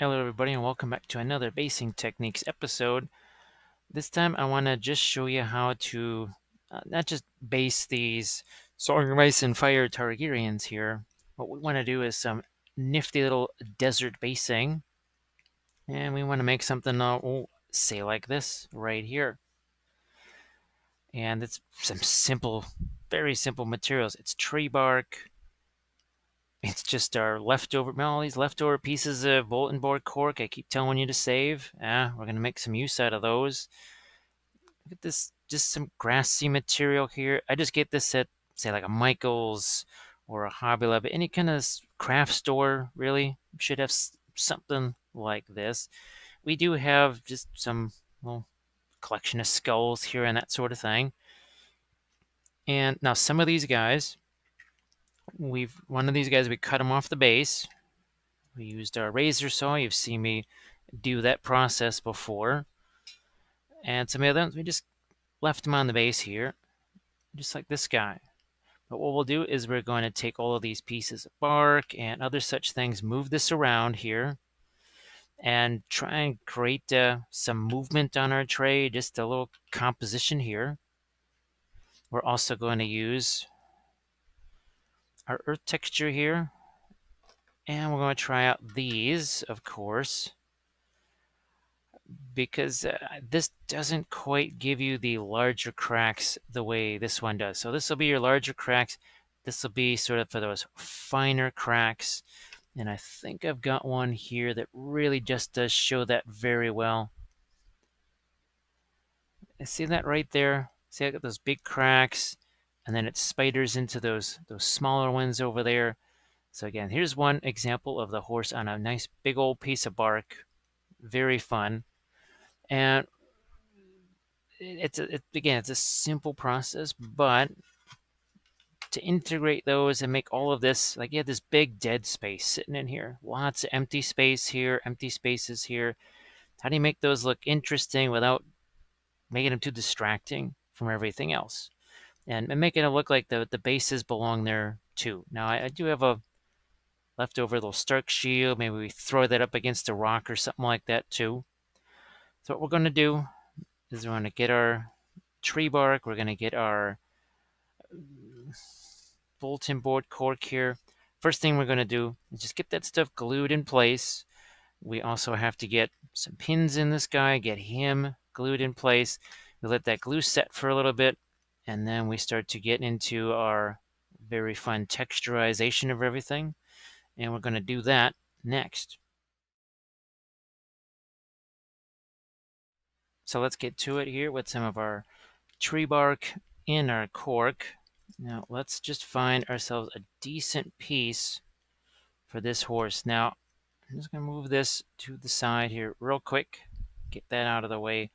Hello everybody and welcome back to another basing techniques episode. This time I want to just show you how to not just base these soaring rice and fire Targaryens here. What we want to do is some nifty little desert basing, and we want to make something say like this right here. And it's some simple, very simple materials. It's tree bark. It's just our all these leftover pieces of bulletin board cork I keep telling you to save. We're going to make some use out of those. Look at this, just some grassy material here. I just get this at, say, like a Michael's or a Hobby Lobby. Any kind of craft store, really, should have something like this. We do have just some, well, collection of skulls here and that sort of thing. And now some of these guys, one of these guys, we cut them off the base. We used our razor saw. You've seen me do that process before. And some of the others, we just left them on the base here, just like this guy. But what we'll do is we're going to take all of these pieces of bark and other such things, move this around here, and try and create some movement on our tray, just a little composition here. We're also going to use our earth texture here, and we're going to try out these, of course, because this doesn't quite give you the larger cracks the way this one does. So this will be your larger cracks. This will be sort of for those finer cracks. And I think I've got one here that really just does show that very well. See that right there? See, I got those big cracks, and then it spiders into those smaller ones over there. So again, here's one example of the horse on a nice big old piece of bark. Very fun. And again, it's a simple process, but to integrate those and make all of this, like you have this big dead space sitting in here, lots of empty space here, empty spaces here. How do you make those look interesting without making them too distracting from everything else? And making it look like the bases belong there too. Now, I do have a leftover little Stark shield. Maybe we throw that up against a rock or something like that too. So what we're going to do is we're going to get our tree bark. We're going to get our bulletin board cork here. First thing we're going to do is just get that stuff glued in place. We also have to get some pins in this guy, get him glued in place. We let that glue set for a little bit, and then we start to get into our very fun texturization of everything. And we're going to do that next. So let's get to it here with some of our tree bark in our cork. Now let's just find ourselves a decent piece for this horse. Now I'm just going to move this to the side here real quick, get that out of the way.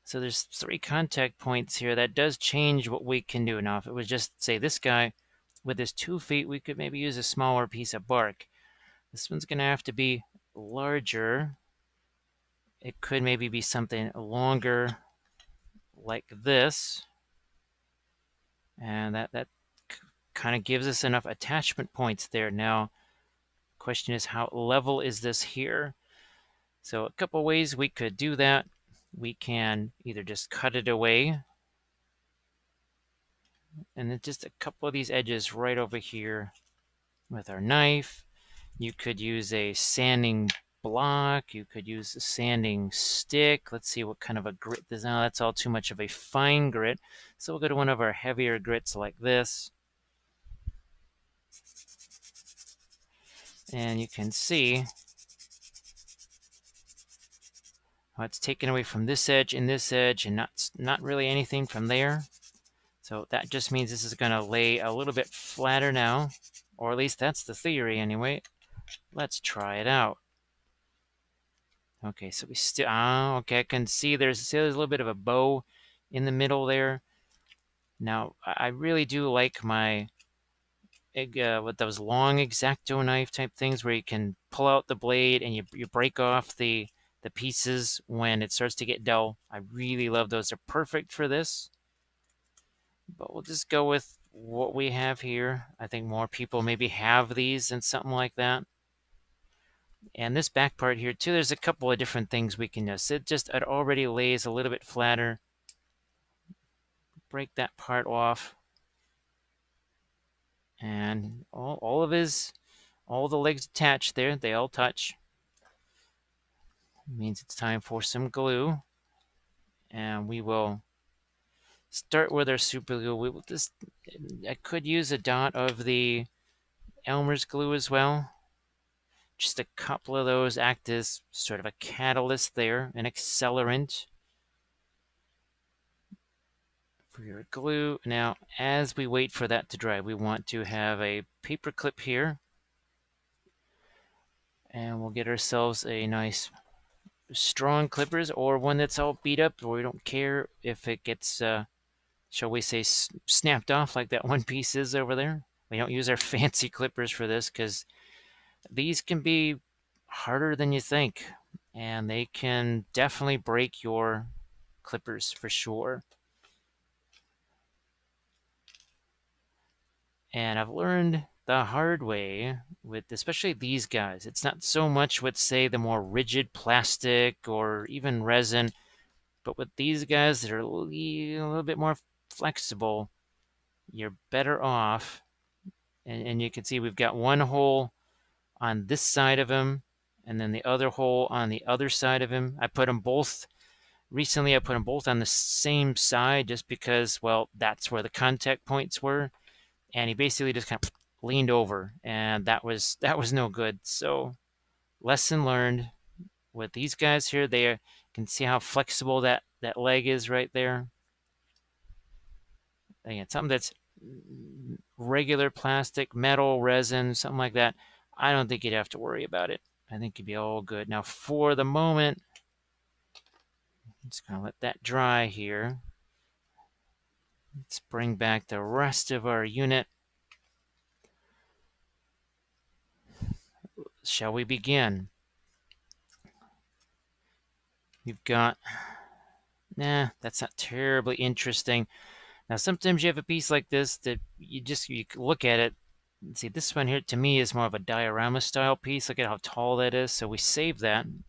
So there's 3 contact points here. That does change what we can do. Now if it was just, say, this guy with his 2 feet, we could maybe use a smaller piece of bark. This one's going to have to be larger. It could maybe be something longer like this. And that kind of gives us enough attachment points there. Now, question is, how level is this here? So a couple ways we could do that. We can either just cut it away, and then just a couple of these edges right over here with our knife. You could use a sanding block. You could use a sanding stick. Let's see what kind of a grit this is. Now that's all too much of a fine grit. So we'll go to one of our heavier grits like this. And you can see how it's taken away from this edge and this edge, and not really anything from there. So that just means this is going to lay a little bit flatter now, or at least that's the theory anyway. Let's try it out. Okay, so we still, okay, I can see there's a little bit of a bow in the middle there. Now, I really do like my, with those long X-Acto knife type things where you can pull out the blade and you break off the pieces when it starts to get dull. I really love those. They're perfect for this. But we'll just go with what we have here. I think more people maybe have these and something like that. And this back part here too, there's a couple of different things we can do. So it already lays a little bit flatter. Break that part off. And all the legs attached there, they all touch. It means it's time for some glue. And we will start with our super glue. We will just, I could use a dot of the Elmer's glue as well. Just a couple of those act as sort of a catalyst there, an accelerant for your glue. Now, as we wait for that to dry, we want to have a paper clip here. And we'll get ourselves a nice strong clippers, or one that's all beat up, or we don't care if it gets, shall we say, snapped off like that one piece is over there. We don't use our fancy clippers for this because these can be harder than you think, and they can definitely break your clippers for sure. And I've learned the hard way with especially these guys. It's not so much with, say, the more rigid plastic or even resin, but with these guys that are a little bit more flexible, you're better off. And you can see we've got one hole on this side of him, and then the other hole on the other side of him. I put them both recently. I put them both on the same side just because, well, that's where the contact points were. And he basically just kind of leaned over, and that was no good. So lesson learned with these guys here. They can see how flexible that leg is right there. Again, something that's regular plastic, metal, resin, something like that, I don't think you'd have to worry about it. I think you'd be all good. Now, for the moment, I'm just going to let that dry here. Let's bring back the rest of our unit. Shall we begin? We've got, that's not terribly interesting. Now, sometimes you have a piece like this that you look at it and see, this one here to me is more of a diorama style piece. Look at how tall that is. So we save that. I'm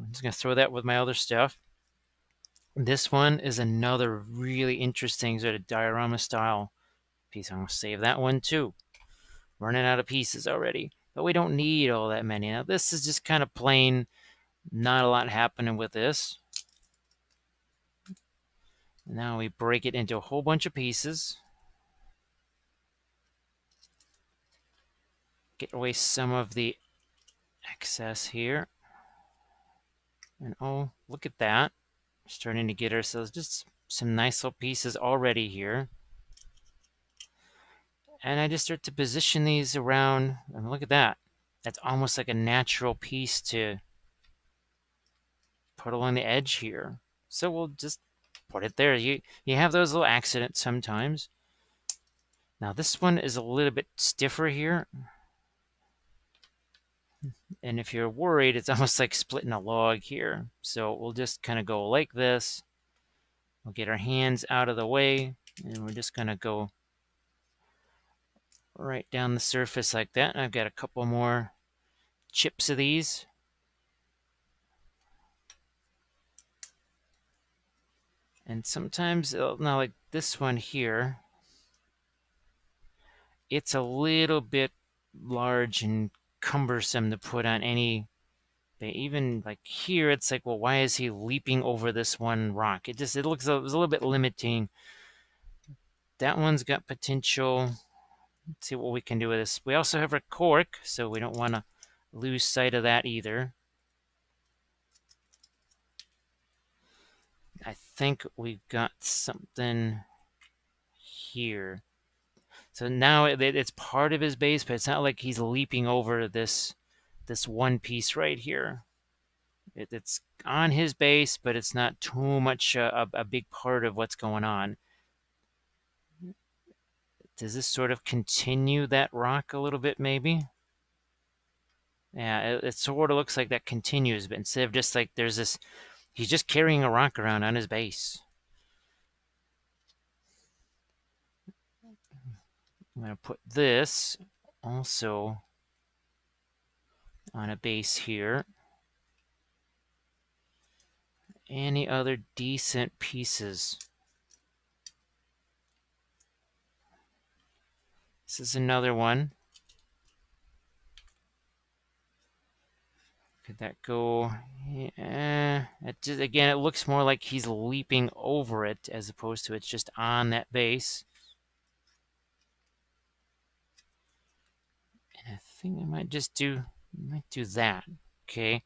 just going to throw that with my other stuff. This one is another really interesting sort of diorama style piece. I'm going to save that one too. Running out of pieces already. But we don't need all that many. Now, this is just kind of plain. Not a lot happening with this. Now we break it into a whole bunch of pieces. Get away some of the excess here. And oh, look at that. We're starting to get ourselves just some nice little pieces already here. And I just start to position these around. And look at that. That's almost like a natural piece to put along the edge here. So we'll just put it there. You have those little accidents sometimes. Now this one is a little bit stiffer here. And if you're worried, it's almost like splitting a log here. So we'll just kind of go like this. We'll get our hands out of the way, and we're just going to go right down the surface like that. And I've got a couple more chips of these. And sometimes, now like this one here, it's a little bit large and cumbersome to put on any. Even like here, it's like, well, why is he leaping over this one rock? It looks a little bit limiting. That one's got potential. Let's see what we can do with this. We also have our cork, so we don't want to lose sight of that either. I think we've got something here. So now it's part of his base, but it's not like he's leaping over this one piece right here. It's on his base, but it's not too much a big part of what's going on. Does this sort of continue that rock a little bit, maybe? Yeah, it sort of looks like that continues, but instead of just like there's this, he's just carrying a rock around on his base. I'm going to put this also on a base here. Any other decent pieces? This is another one. Could that go? It just, again, it looks more like he's leaping over it as opposed to it's just on that base. And I think I might do that. Okay.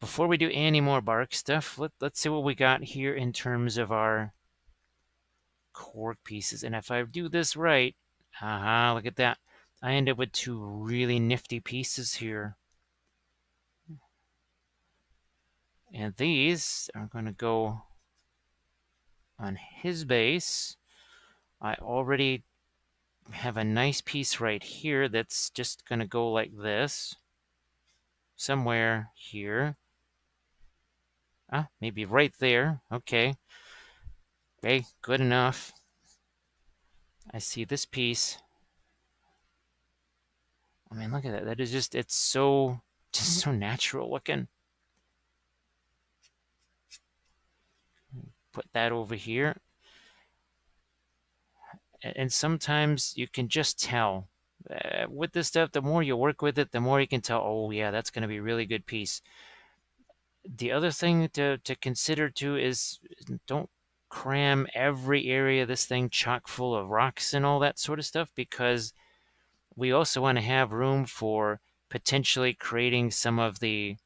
Before we do any more bark stuff, let's see what we got here in terms of our cork pieces. And if I do this right, look at that. I end up with two really nifty pieces here. And these are going to go on his base. I already have a nice piece right here that's just going to go like this. Somewhere here. Maybe right there. Okay. Okay, good enough. I see this piece. I mean, look at that. That is just, it's so, just so natural looking. Put that over here. And sometimes you can just tell. With this stuff, the more you work with it, the more you can tell, oh yeah, that's going to be a really good piece. The other thing to consider too is don't cram every area of this thing chock full of rocks and all that sort of stuff, because we also want to have room for potentially creating some of the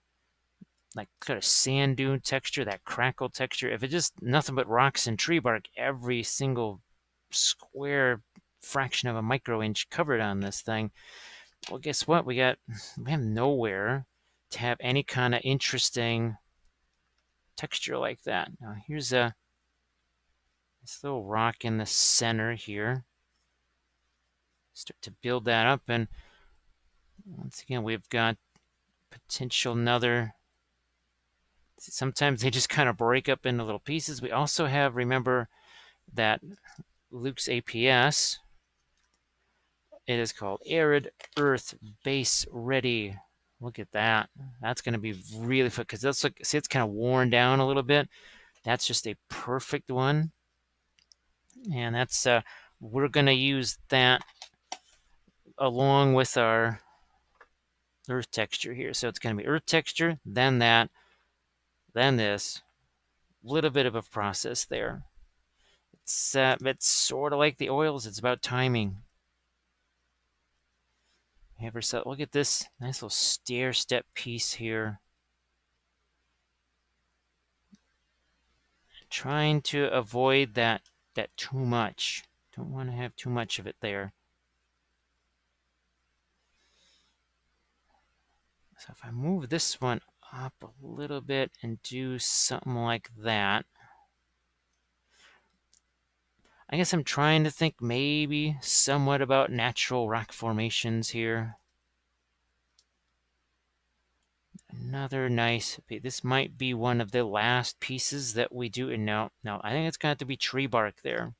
like kind of sand dune texture, that crackle texture. If it's just nothing but rocks and tree bark, every single square fraction of a micro inch covered on this thing, well, guess what? We have nowhere to have any kind of interesting texture like that. Now here's this little rock in the center here. Start to build that up, and once again we've got potential another. Sometimes they just kind of break up into little pieces. We also have, remember that Luke's APS, it is called Arid Earth Base Ready. Look at that. That's going to be really fun because that's like, see, it's kind of worn down a little bit. That's just a perfect one. And that's, we're going to use that along with our earth texture here. So it's going to be earth texture, then that, then this. Little bit of a process there. It's sort of like the oils. It's about timing. Have ourselves, look at this nice little stair step piece here. Trying to avoid that too much. Don't want to have too much of it there. So if I move this one up a little bit and do something like that, I guess I'm trying to think maybe somewhat about natural rock formations here. Another nice, this might be one of the last pieces that we do. And no, I think it's going to have to be tree bark there.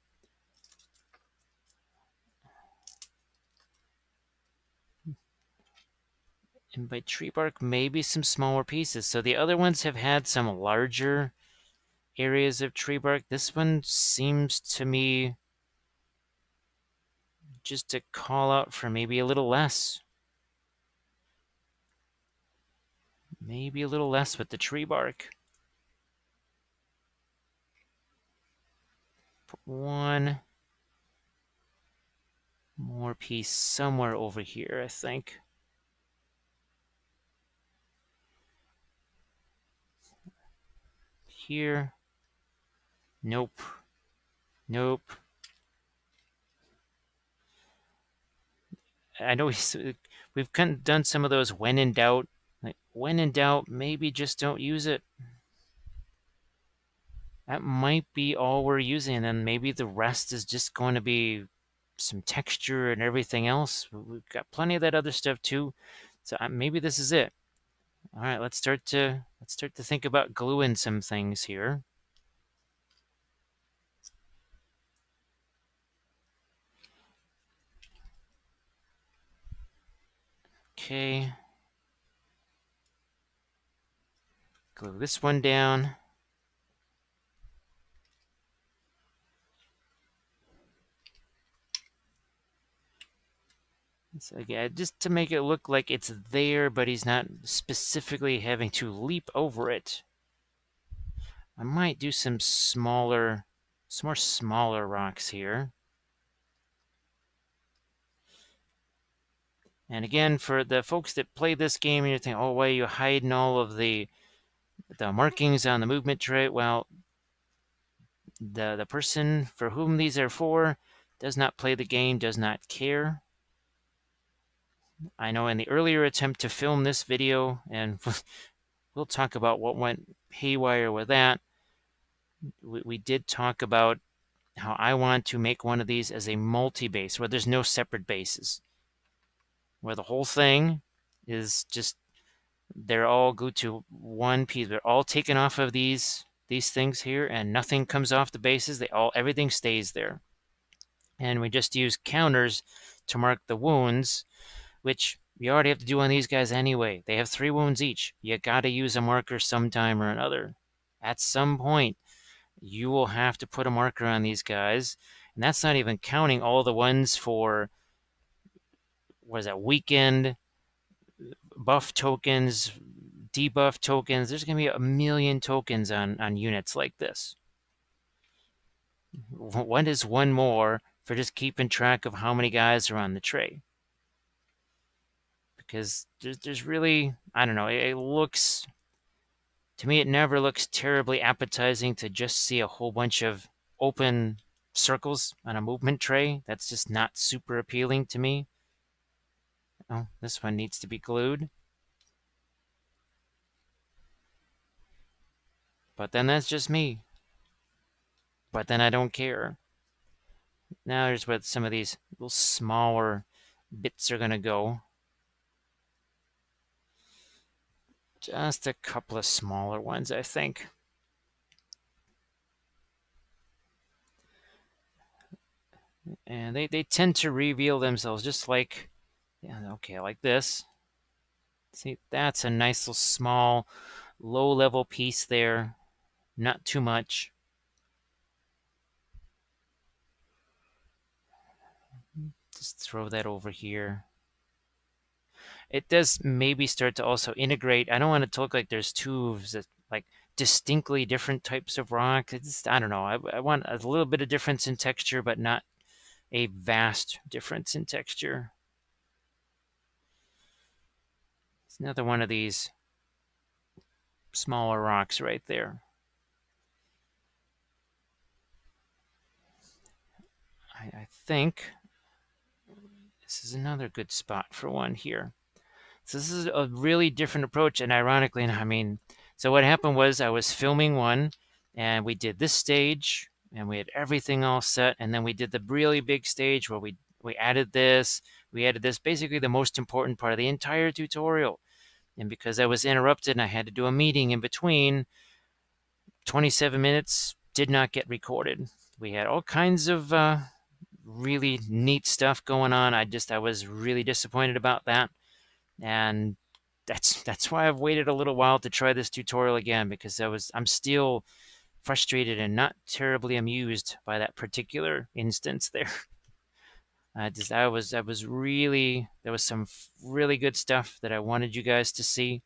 And by tree bark, maybe some smaller pieces. So the other ones have had some larger areas of tree bark. This one seems to me just to call out for maybe a little less. Maybe a little less with the tree bark. Put one more piece somewhere over here, I think. Here. Nope. Nope. I know we've kind of done some of those when in doubt. Like, when in doubt, maybe just don't use it. That might be all we're using, and maybe the rest is just going to be some texture and everything else. We've got plenty of that other stuff too. So maybe this is it. All right, let's start to think about gluing some things here. Okay. glue this one down. So again, just to make it look like it's there, but he's not specifically having to leap over it. I might do some more smaller rocks here. And again, for the folks that play this game and you're thinking, oh, why are you hiding all of the markings on the movement tray? Well, the person for whom these are for does not play the game, does not care. I know in the earlier attempt to film this video, and we'll talk about what went haywire with that, we did talk about how I want to make one of these as a multi-base, where there's no separate bases, where the whole thing is just, they're all glued to one piece. They're all taken off of these things here, and nothing comes off the bases. Everything stays there. And we just use counters to mark the wounds, which you already have to do on these guys anyway. They have 3 wounds each. You gotta use a marker sometime or another. At some point, you will have to put a marker on these guys, and that's not even counting all the ones for, what is that, weekend buff tokens, debuff tokens. There's going to be a million tokens on units like this. What is one more for just keeping track of how many guys are on the tray? Because there's really, I don't know, it looks, to me, it never looks terribly appetizing to just see a whole bunch of open circles on a movement tray. That's just not super appealing to me. Oh, this one needs to be glued. But then that's just me. But then I don't care. Now here's where some of these little smaller bits are going to go. Just a couple of smaller ones, I think. And they tend to reveal themselves just like, yeah, okay, like this. See, that's a nice little small, low-level piece there. Not too much. Just throw that over here. It does maybe start to also integrate. I don't want it to look like there's two like distinctly different types of rock. I don't know. I want a little bit of difference in texture, but not a vast difference in texture. It's another one of these smaller rocks right there. I think this is another good spot for one here. So this is a really different approach, and ironically, I mean, so what happened was I was filming one, and we did this stage, and we had everything all set, and then we did the really big stage where we added this, basically the most important part of the entire tutorial. And because I was interrupted and I had to do a meeting in between, 27 minutes did not get recorded. We had all kinds of really neat stuff going on. I was really disappointed about that. And that's why I've waited a little while to try this tutorial again, because I'm still frustrated and not terribly amused by that particular instance there. I was really, there was some really good stuff that I wanted you guys to see,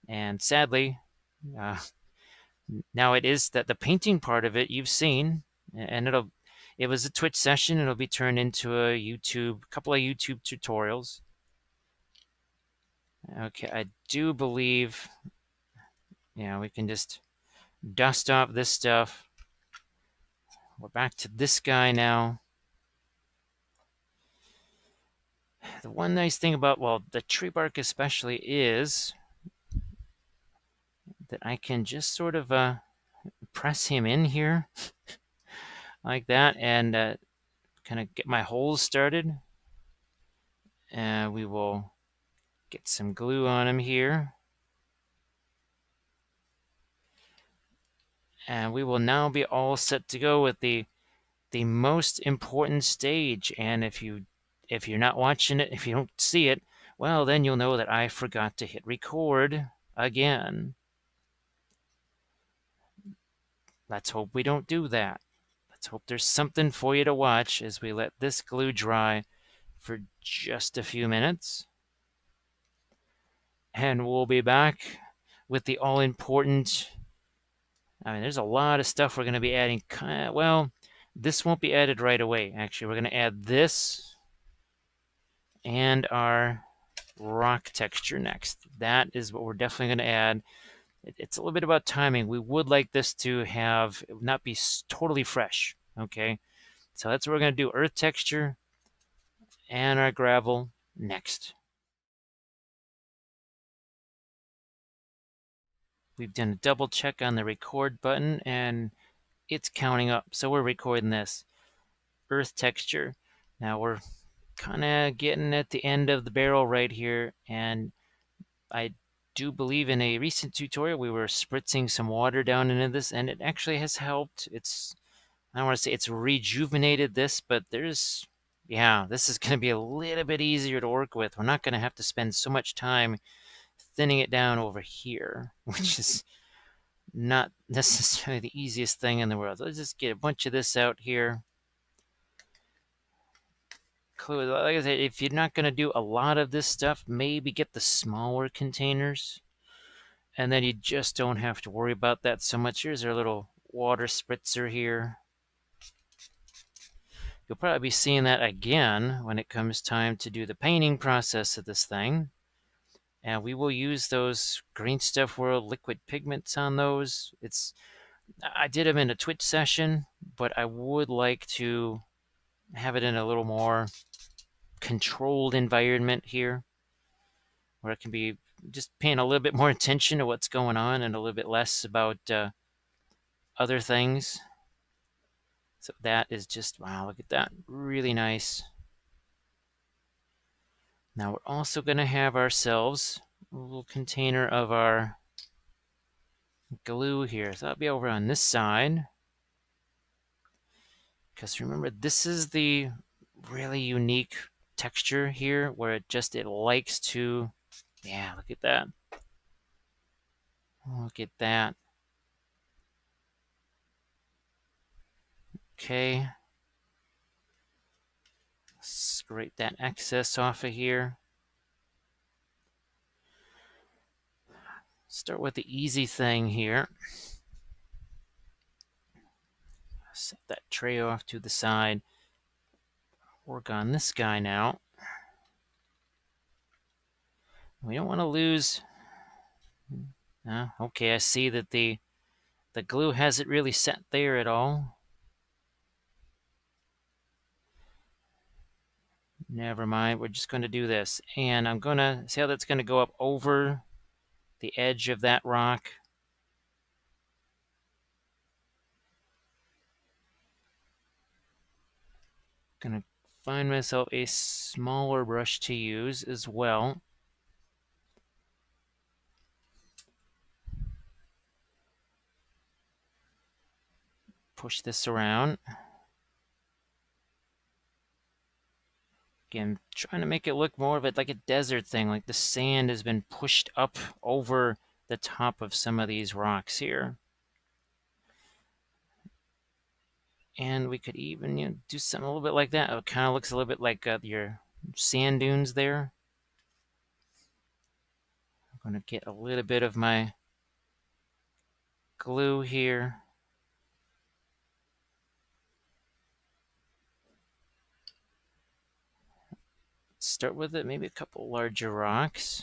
and sadly, uh, now it is that the painting part of it you've seen, and it was a Twitch session. It'll be turned into a couple of YouTube tutorials. Okay, I do believe, yeah, we can just dust off this stuff. We're back to this guy now. The one nice thing about, well, the tree bark especially, is that I can just sort of press him in here like that, and kind of get my holes started. And we will get some glue on him here. And we will now be all set to go with the most important stage. And if you're not watching it, if you don't see it, well, then you'll know that I forgot to hit record again. let's hope we don't do that. Let's hope there's something for you to watch as we let this glue dry for just a few minutes. And we'll be back with the all-important, I mean, there's a lot of stuff we're going to be adding. Well, this won't be added right away, actually. We're going to add this and our rock texture next. That is what we're definitely going to add. It's a little bit about timing. We would like this to have not be totally fresh, okay? So that's what we're going to do. Earth texture and our gravel next. We've done a double check on the record button and it's counting up. So we're recording this. Earth texture. Now we're kind of getting at the end of the barrel right here, and I do believe in a recent tutorial we were spritzing some water down into this, and it actually has helped. I don't want to say it's rejuvenated this, but yeah, this is going to be a little bit easier to work with. We're not going to have to spend so much time thinning it down over here, which is not necessarily the easiest thing in the world. Let's just get a bunch of this out here. Like I said, if you're not going to do a lot of this stuff, maybe get the smaller containers, and then you just don't have to worry about that so much. Here's our little water spritzer here. You'll probably be seeing that again when it comes time to do the painting process of this thing. And we will use those Green Stuff World liquid pigments on those. I did them in a Twitch session, but I would like to have it in a little more controlled environment here, where it can be just paying a little bit more attention to what's going on and a little bit less about other things. So that is just, wow, look at that. Really nice. Now we're also going to have ourselves a little container of our glue here. So that'll be over on this side. Because remember, this is the really unique texture here where it likes to, yeah, look at that. Look at that. Okay. Scrape that excess off of here. Start with the easy thing here. Set that tray off to the side. Work on this guy now. We don't want to lose. Okay, I see that the glue hasn't really set there at all. Never mind, we're just going to do this. And I'm going to see how that's going to go up over the edge of that rock. Going to find myself a smaller brush to use as well. Push this around. Again, trying to make it look more of it like a desert thing, like the sand has been pushed up over the top of some of these rocks here. And we could even do something a little bit like that. It kind of looks a little bit like your sand dunes there. I'm going to get a little bit of my glue here. Start with it, maybe a couple larger rocks.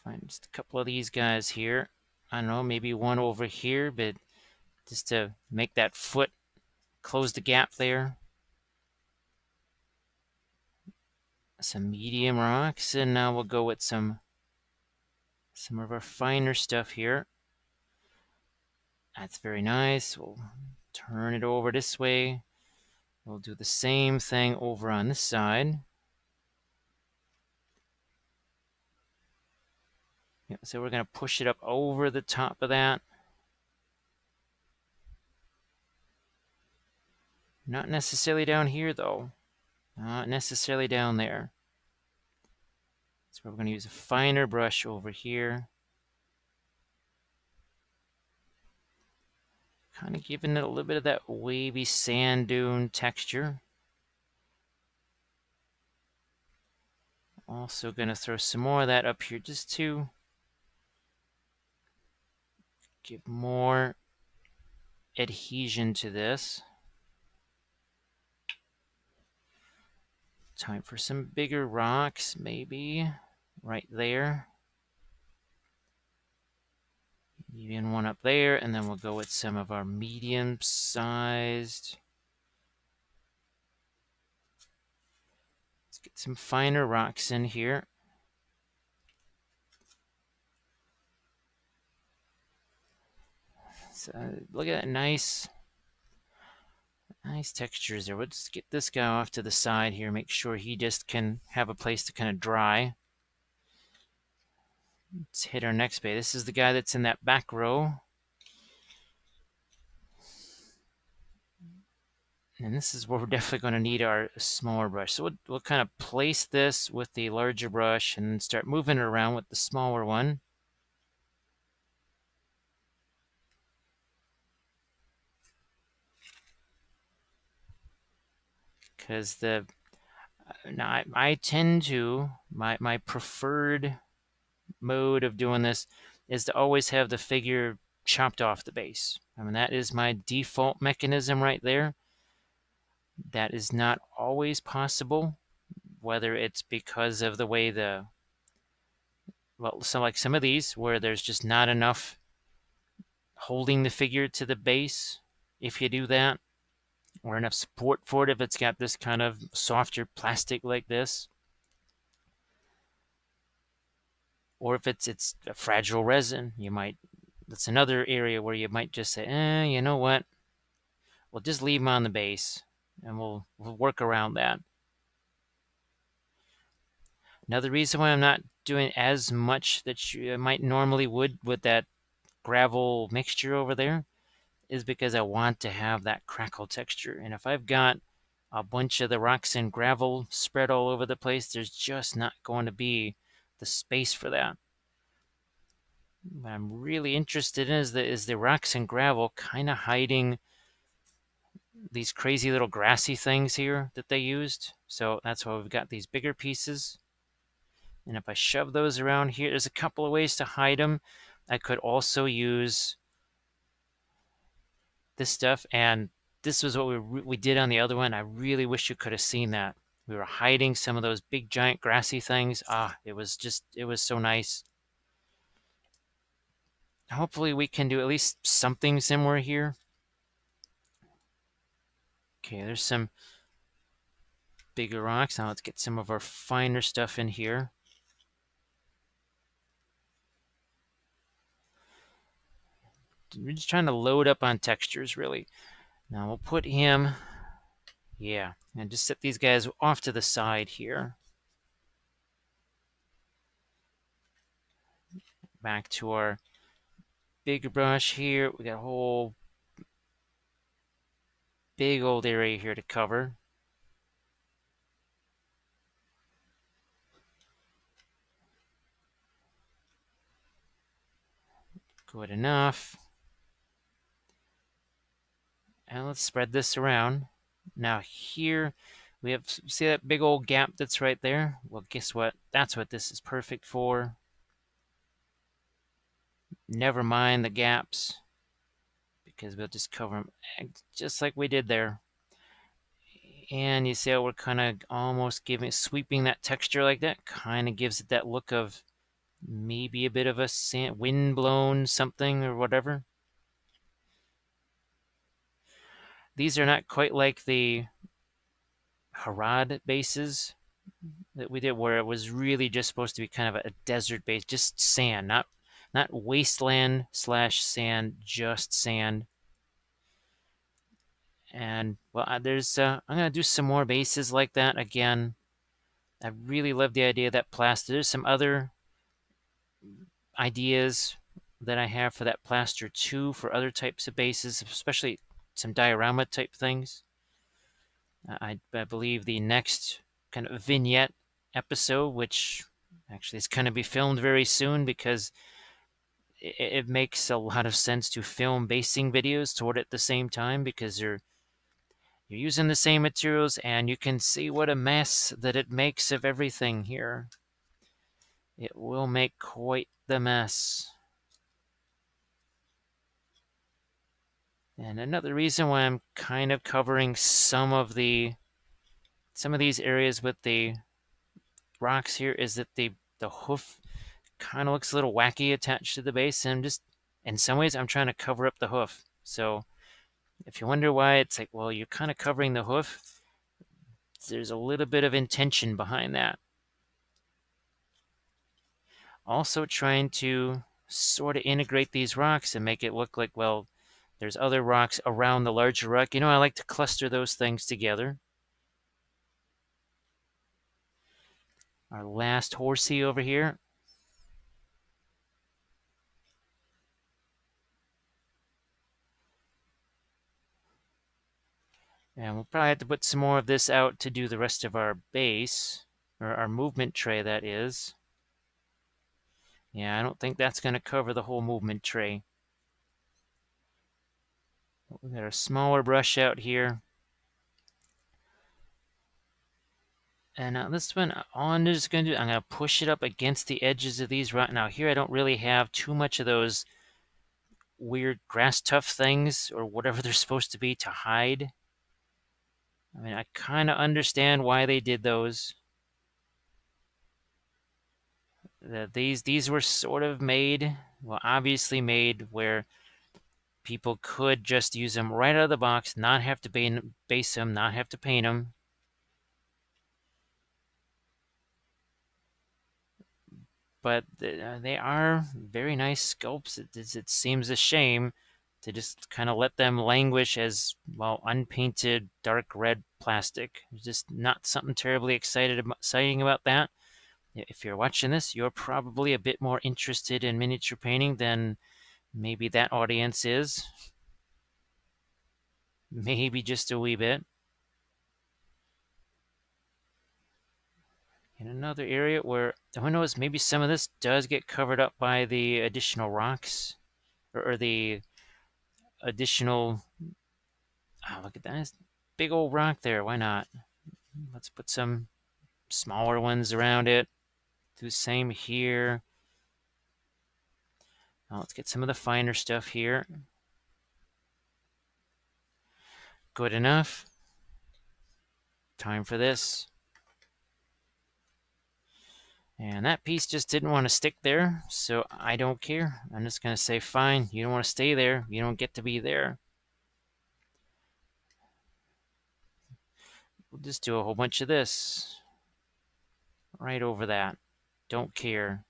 Find just a couple of these guys here. I don't know, maybe one over here, but just to make that foot close the gap there. Some medium rocks, and now we'll go with some of our finer stuff here. That's very nice. We'll turn it over this way. We'll do the same thing over on this side. Yeah, so we're going to push it up over the top of that. Not necessarily down here, though. Not necessarily down there. So we're going to use a finer brush over here. Kind of giving it a little bit of that wavy sand dune texture. Also going to throw some more of that up here just to give more adhesion to this. Time for some bigger rocks, maybe right there. Even one up there, and then we'll go with some of our medium-sized. Let's get some finer rocks in here. So look at that nice textures there. Let's get this guy off to the side here. Make sure he just can have a place to kind of dry. Let's hit our next base. This is the guy that's in that back row. And this is where we're definitely going to need our smaller brush. So we'll kind of place this with the larger brush and start moving it around with the smaller one. Because now I tend to, my preferred mode of doing this is to always have the figure chopped off the base. I mean, that is my default mechanism right there. That is not always possible, whether it's because of the way so like some of these where there's just not enough holding the figure to the base if you do that, or enough support for it if it's got this kind of softer plastic like this, or if it's a fragile resin. That's another area where you might just say, you know what, we'll just leave them on the base and we'll work around that. Another reason why I'm not doing as much that you might normally would with that gravel mixture over there is because I want to have that crackle texture. And if I've got a bunch of the rocks and gravel spread all over the place, there's just not going to be the space for that. What I'm really interested in is the rocks and gravel kind of hiding these crazy little grassy things here that they used. So that's why we've got these bigger pieces. And if I shove those around here, there's a couple of ways to hide them. I could also use this stuff, and this was what we did on the other one. I really wish you could have seen that. We were hiding some of those big giant grassy things. It was so nice. Hopefully we can do at least something similar here. Okay, there's some bigger rocks. Now let's get some of our finer stuff in here. We're just trying to load up on textures, really. Now we'll put him, and just set these guys off to the side here. Back to our big brush here. We got a whole big old area here to cover. Good enough. And let's spread this around. Now here we have, see that big old gap that's right there? Well, guess what? That's what this is perfect for. Never mind the gaps, because we'll just cover them just like we did there. And you see how we're kind of almost sweeping that texture like that? Kind of gives it that look of maybe a bit of a wind blown something or whatever. These are not quite like the Harad bases that we did, where it was really just supposed to be kind of a desert base, just sand, not wasteland / sand, just sand. And well, I'm gonna do some more bases like that again. I really love the idea of that plaster. There's some other ideas that I have for that plaster too, for other types of bases, especially some diorama type things. I believe the next kind of vignette episode, which actually is going to be filmed very soon, because it makes a lot of sense to film basing videos toward at the same time because you're using the same materials and you can see what a mess that it makes of everything here. It will make quite the mess. And another reason why I'm kind of covering some of these areas with the rocks here is that the hoof kind of looks a little wacky attached to the base, and just in some ways I'm trying to cover up the hoof. So if you wonder why, it's like, well, you're kind of covering the hoof. There's a little bit of intention behind that. Also trying to sort of integrate these rocks and make it look like, well, there's other rocks around the larger rock. I like to cluster those things together. Our last horsey over here. And we'll probably have to put some more of this out to do the rest of our base, or our movement tray, that is. Yeah, I don't think that's going to cover the whole movement tray. We got a smaller brush out here. And now this one, all I'm just going to do, I'm going to push it up against the edges of these right now. Here I don't really have too much of those weird grass tuft things or whatever they're supposed to be to hide. I mean, I kind of understand why they did those. These were sort of made, well, obviously made where people could just use them right out of the box, not have to base them, not have to paint them. But they are very nice sculpts. It seems a shame to just kind of let them languish as, well, unpainted dark red plastic. There's just not something terribly exciting about that. If you're watching this, you're probably a bit more interested in miniature painting than maybe that audience is. Maybe just a wee bit. In another area where, who knows, maybe some of this does get covered up by the additional rocks or the additional. Oh, look at that big old rock there. Why not? Let's put some smaller ones around it. Do the same here. Now let's get some of the finer stuff here. Good enough. Time for this. And that piece just didn't want to stick there, so I don't care. I'm just going to say, fine, you don't want to stay there. You don't get to be there. We'll just do a whole bunch of this. Right over that. Don't care.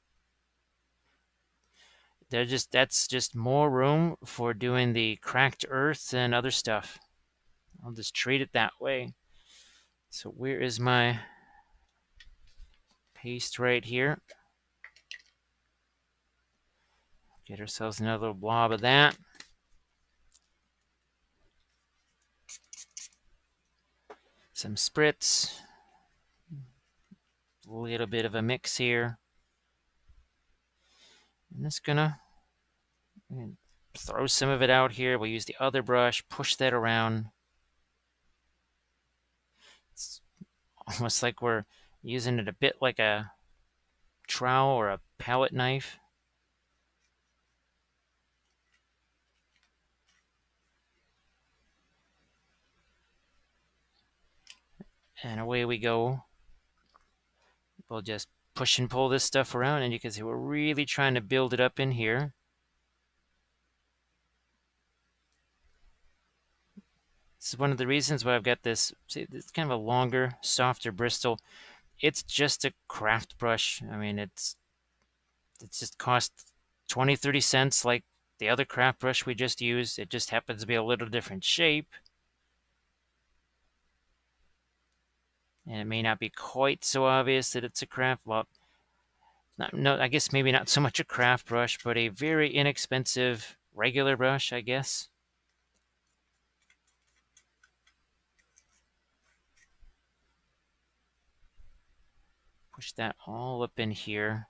That's just more room for doing the cracked earth and other stuff. I'll just treat it that way. So where is my paste? Right here. Get ourselves another little blob of that. Some spritz. A little bit of a mix here. I'm just gonna throw some of it out here. We'll use the other brush, push that around. It's almost like we're using it a bit like a trowel or a palette knife. And away we go. We'll just push and pull this stuff around, and you can see we're really trying to build it up in here. This is one of the reasons why I've got this. See, it's kind of a longer, softer bristle. It's just a craft brush. I mean, it's just cost 20-30 cents like the other craft brush we just used. It just happens to be a little different shape. And it may not be quite so obvious that it's a craft. Well, I guess maybe not so much a craft brush, but a very inexpensive regular brush, I guess. Push that all up in here.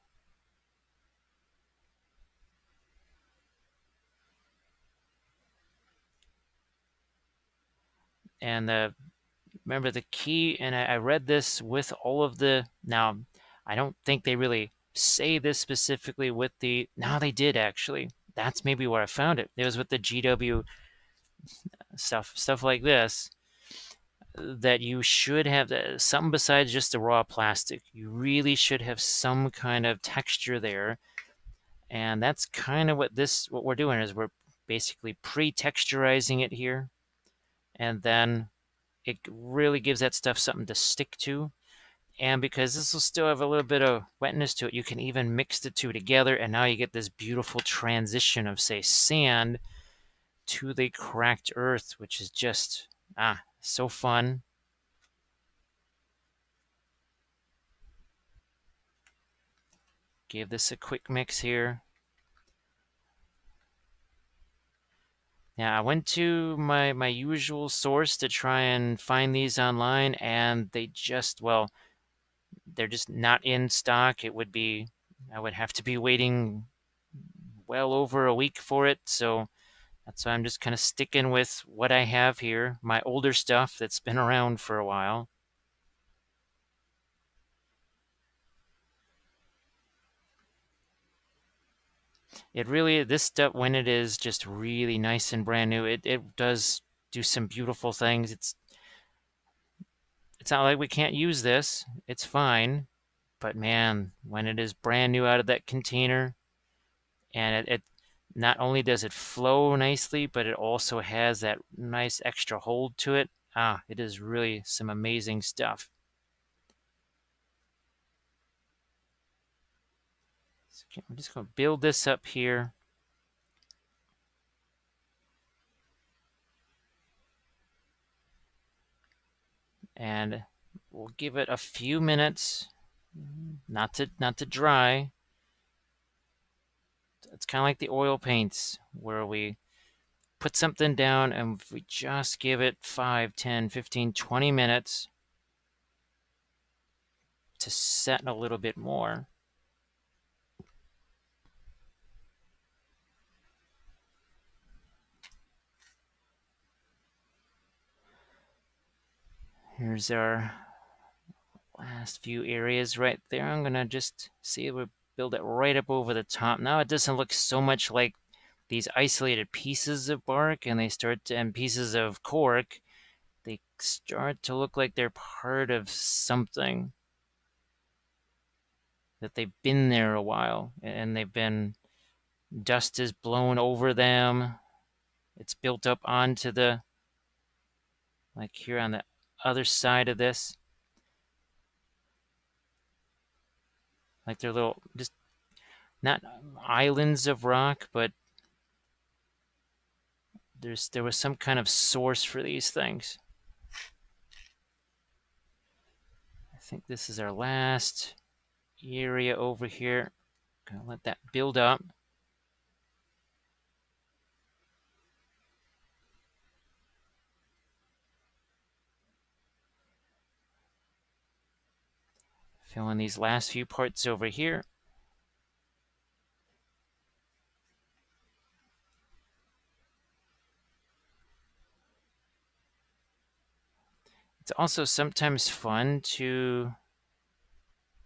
And remember the key, and I read this with all of the, now, I don't think they really say this specifically with the, now they did actually. That's maybe where I found it. It was with the GW stuff like this, that you should have something besides just the raw plastic. You really should have some kind of texture there. And that's kind of what we're doing is we're basically pre-texturizing it here. And then it really gives that stuff something to stick to. And because this will still have a little bit of wetness to it, you can even mix the two together, and now you get this beautiful transition of, say, sand to the cracked earth, which is just, so fun. Give this a quick mix here. Yeah, I went to my usual source to try and find these online, and they just, well, they're just not in stock. I would have to be waiting well over a week for it, so that's why I'm just kind of sticking with what I have here, my older stuff that's been around for a while. It really, this stuff, when it is just really nice and brand new, it does do some beautiful things. It's not like we can't use this. It's fine. But man, when it is brand new out of that container, and it not only does it flow nicely, but it also has that nice extra hold to it. It is really some amazing stuff. So I'm just going to build this up here. And we'll give it a few minutes, not to dry. It's kind of like the oil paints, where we put something down and we just give it 5, 10, 15, 20 minutes to set a little bit more. Here's our last few areas right there. I'm gonna just see if we build it right up over the top. Now it doesn't look so much like these isolated pieces of bark, and and pieces of cork. They start to look like they're part of something, that they've been there a while, and they've been, dust is blown over them. It's built up onto the, like here on the other side of this, like they're little, just not islands of rock, but there was some kind of source for these things. I think this is our last area over here. Gonna let that build up. Fill in these last few parts over here. It's also sometimes fun to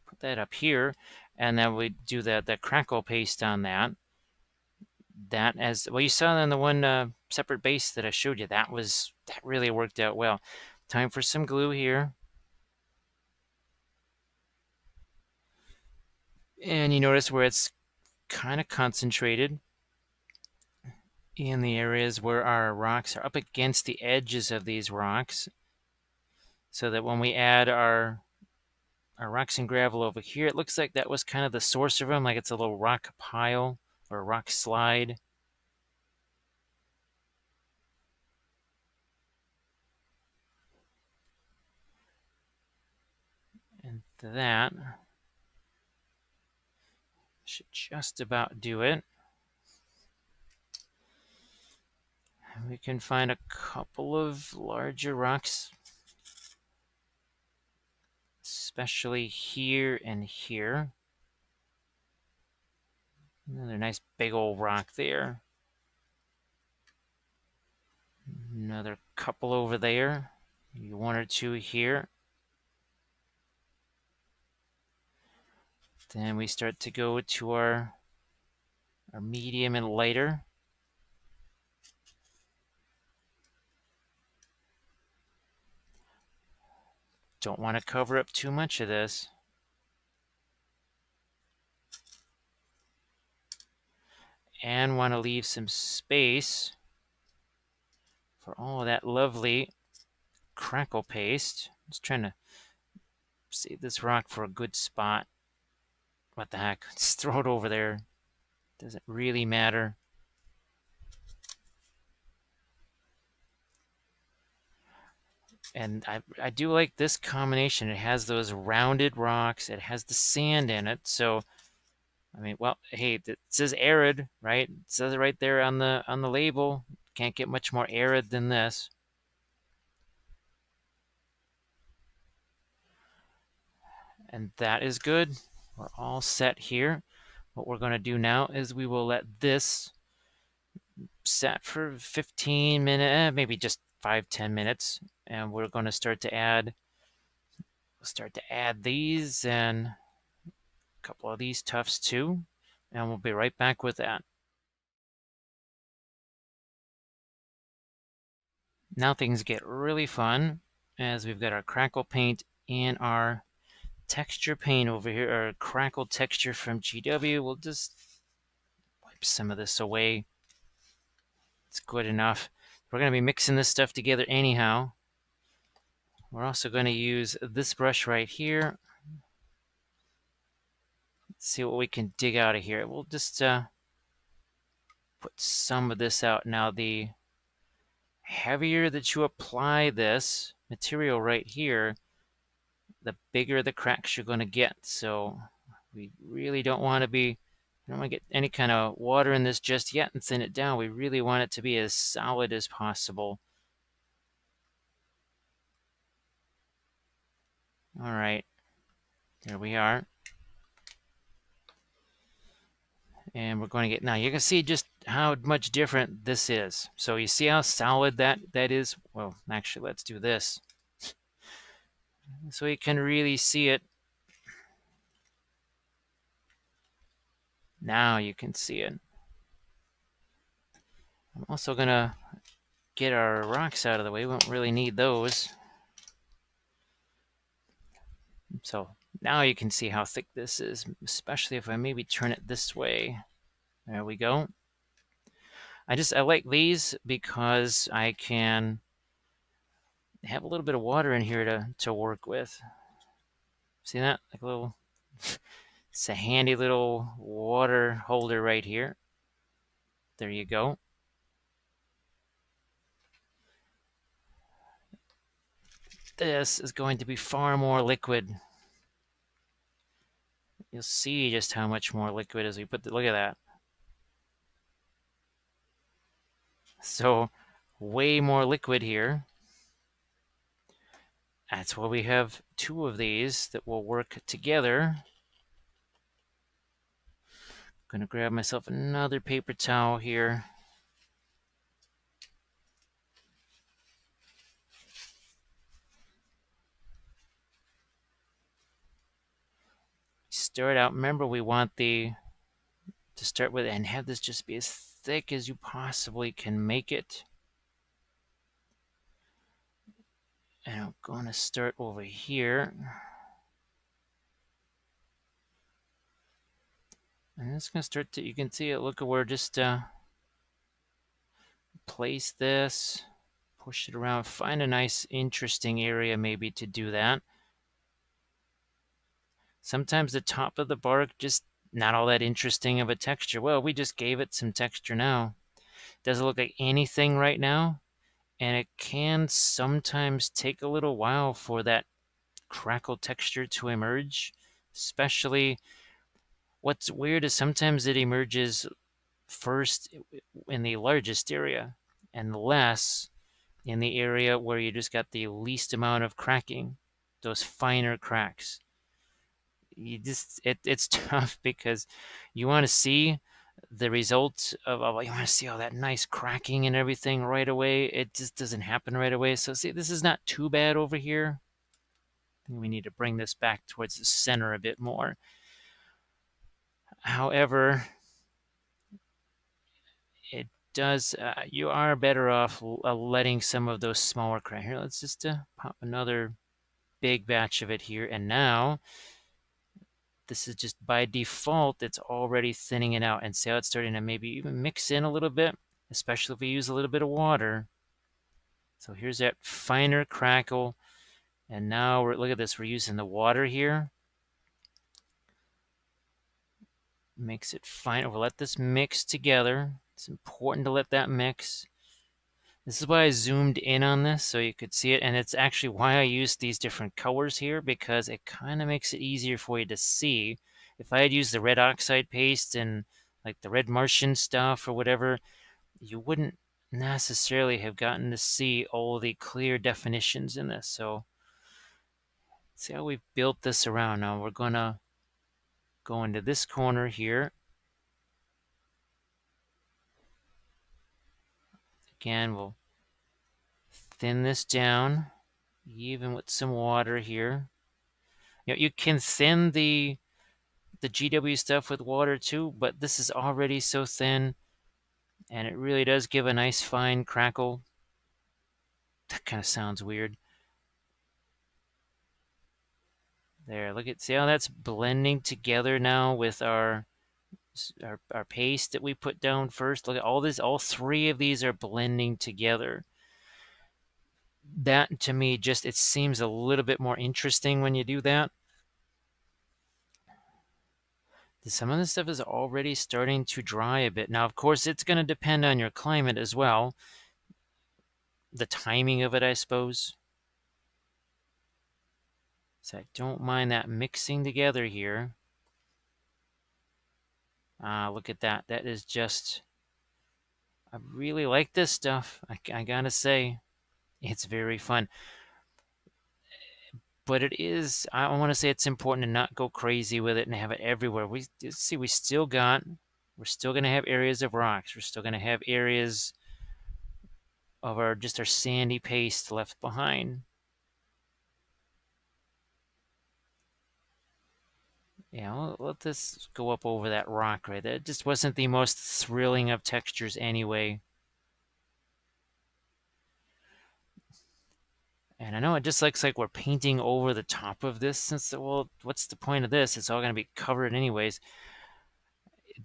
put that up here, and then we do the crackle paste on that. That, as well, you saw in the one separate base that I showed you, that really worked out well. Time for some glue here. And you notice where it's kind of concentrated in the areas where our rocks are up against the edges of these rocks, so that when we add our rocks and gravel over here, it looks like that was kind of the source of them, like it's a little rock pile or a rock slide. And that should just about do it. We can find a couple of larger rocks, especially here and here. Another nice big old rock there. Another couple over there. Maybe one or two here. Then we start to go to our medium and lighter. Don't want to cover up too much of this. And want to leave some space for all of that lovely crackle paste. Just trying to save this rock for a good spot. What the heck? Just throw it over there. Doesn't really matter. And I do like this combination. It has those rounded rocks. It has the sand in it. So, I mean, well, hey, it says arid, right? It says it right there on the label. Can't get much more arid than this. And that is good. We're all set here. What we're going to do now is we will let this set for 15 minutes, maybe just 5-10 minutes, and we're going to start to add these and a couple of these tufts too, and we'll be right back with that. Now things get really fun as we've got our crackle paint and our texture paint over here, our crackle texture from GW. We'll just wipe some of this away. It's good enough. We're going to be mixing this stuff together anyhow. We're also going to use this brush right here. Let's see what we can dig out of here. We'll just put some of this out. Now, the heavier that you apply this material right here, the bigger the cracks you're going to get. So we really don't want to get any kind of water in this just yet and thin it down. We really want it to be as solid as possible. All right, there we are. And we're going to get, now you can see just how much different this is. So you see how solid that is? Well, actually, let's do this. So you can really see it. Now you can see it. I'm also going to get our rocks out of the way. We won't really need those. So now you can see how thick this is, especially if I maybe turn it this way. There we go. I like these because I can have a little bit of water in here to work with. See that? Like a little, it's a handy little water holder right here. There you go. This is going to be far more liquid. You'll see just how much more liquid as we put look at that. So way more liquid here. That's why we have two of these that will work together. I'm gonna grab myself another paper towel here. Stir it out. Remember, we want to start with and have this just be as thick as you possibly can make it. And I'm going to start over here. And it's going to start to, you can see it, look at where just place this, push it around, find a nice interesting area maybe to do that. Sometimes the top of the bark just not all that interesting of a texture. Well, we just gave it some texture now. Doesn't look like anything right now, and it can sometimes take a little while for that crackle texture to emerge. Especially, what's weird is sometimes it emerges first in the largest area and less in the area where you just got the least amount of cracking, those finer cracks. It's tough because you want to see the result of you want to see all that nice cracking and everything right away. It just doesn't happen right away. So see, this is not too bad over here. I think we need to bring this back towards the center a bit more. However, it does, you are better off letting some of those smaller crack. Here, let's just pop another big batch of it here. And now, this is just by default, it's already thinning it out. And see how it's starting to maybe even mix in a little bit, especially if we use a little bit of water. So here's that finer crackle. And now, look at this, we're using the water here. Makes it fine. We'll let this mix together. It's important to let that mix. This is why I zoomed in on this so you could see it, and it's actually why I used these different colors here, because it kind of makes it easier for you to see. If I had used the red oxide paste and like the red Martian stuff or whatever, you wouldn't necessarily have gotten to see all the clear definitions in this. So see how we've built this around. Now we're gonna go into this corner here. Again, we'll thin this down, even with some water here. You can thin the GW stuff with water too, but this is already so thin, and it really does give a nice fine crackle. That kind of sounds weird. There, look at, see how that's blending together now with our paste that we put down first. Look at all this, all three of these are blending together. That to me just, it seems a little bit more interesting when you do that. Some of this stuff is already starting to dry a bit. Now, of course, it's going to depend on your climate as well. The timing of it, I suppose. So I don't mind that mixing together here. Look at that. That is just, I really like this stuff. I gotta say, it's very fun. But it is, I want to say it's important to not go crazy with it and have it everywhere. We see, we're still going to have areas of rocks. We're still going to have areas of our sandy paste left behind. Yeah, let this go up over that rock right there. It just wasn't the most thrilling of textures anyway. And I know it just looks like we're painting over the top of this, since, well, what's the point of this? It's all going to be covered anyways.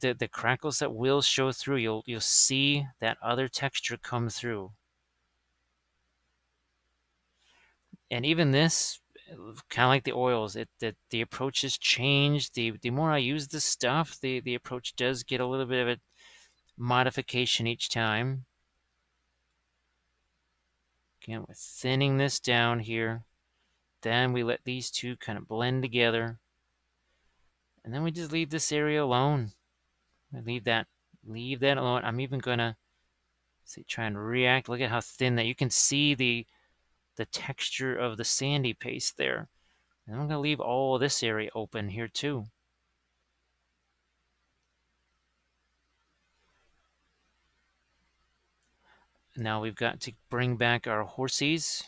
The crackles that will show through, you'll see that other texture come through. And even this, kind of like the oils, the approach has changed. The more I use this stuff, the approach does get a little bit of a modification each time. Again, we're thinning this down here. Then we let these two kind of blend together. And then we just leave this area alone. Leave that alone. I'm even gonna try and react. Look at how thin that, you can see the texture of the sandy paste there. And I'm gonna leave all of this area open here too. Now we've got to bring back our horsies.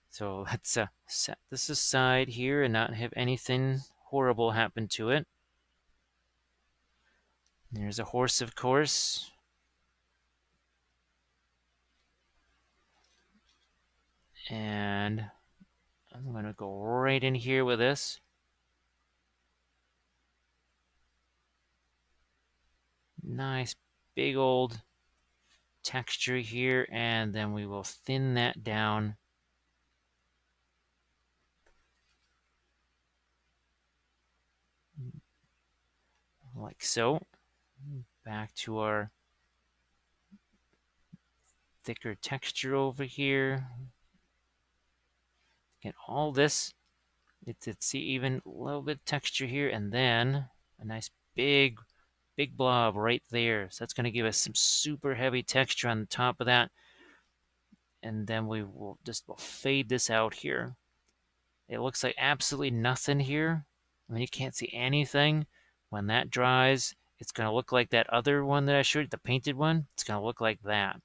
So let's set this aside here and not have anything horrible happen to it. There's a horse, of course. And I'm going to go right in here with this. Nice big old texture here, and then we will thin that down. Like so. Back to our thicker texture over here. Get all this. It's even a little bit of texture here, and then a nice big blob right there. So that's going to give us some super heavy texture on the top of that. And then we will we'll fade this out here. It looks like absolutely nothing here. I mean, you can't see anything, When that dries, it's going to look like that other one that I showed you, the painted one. It's going to look like that.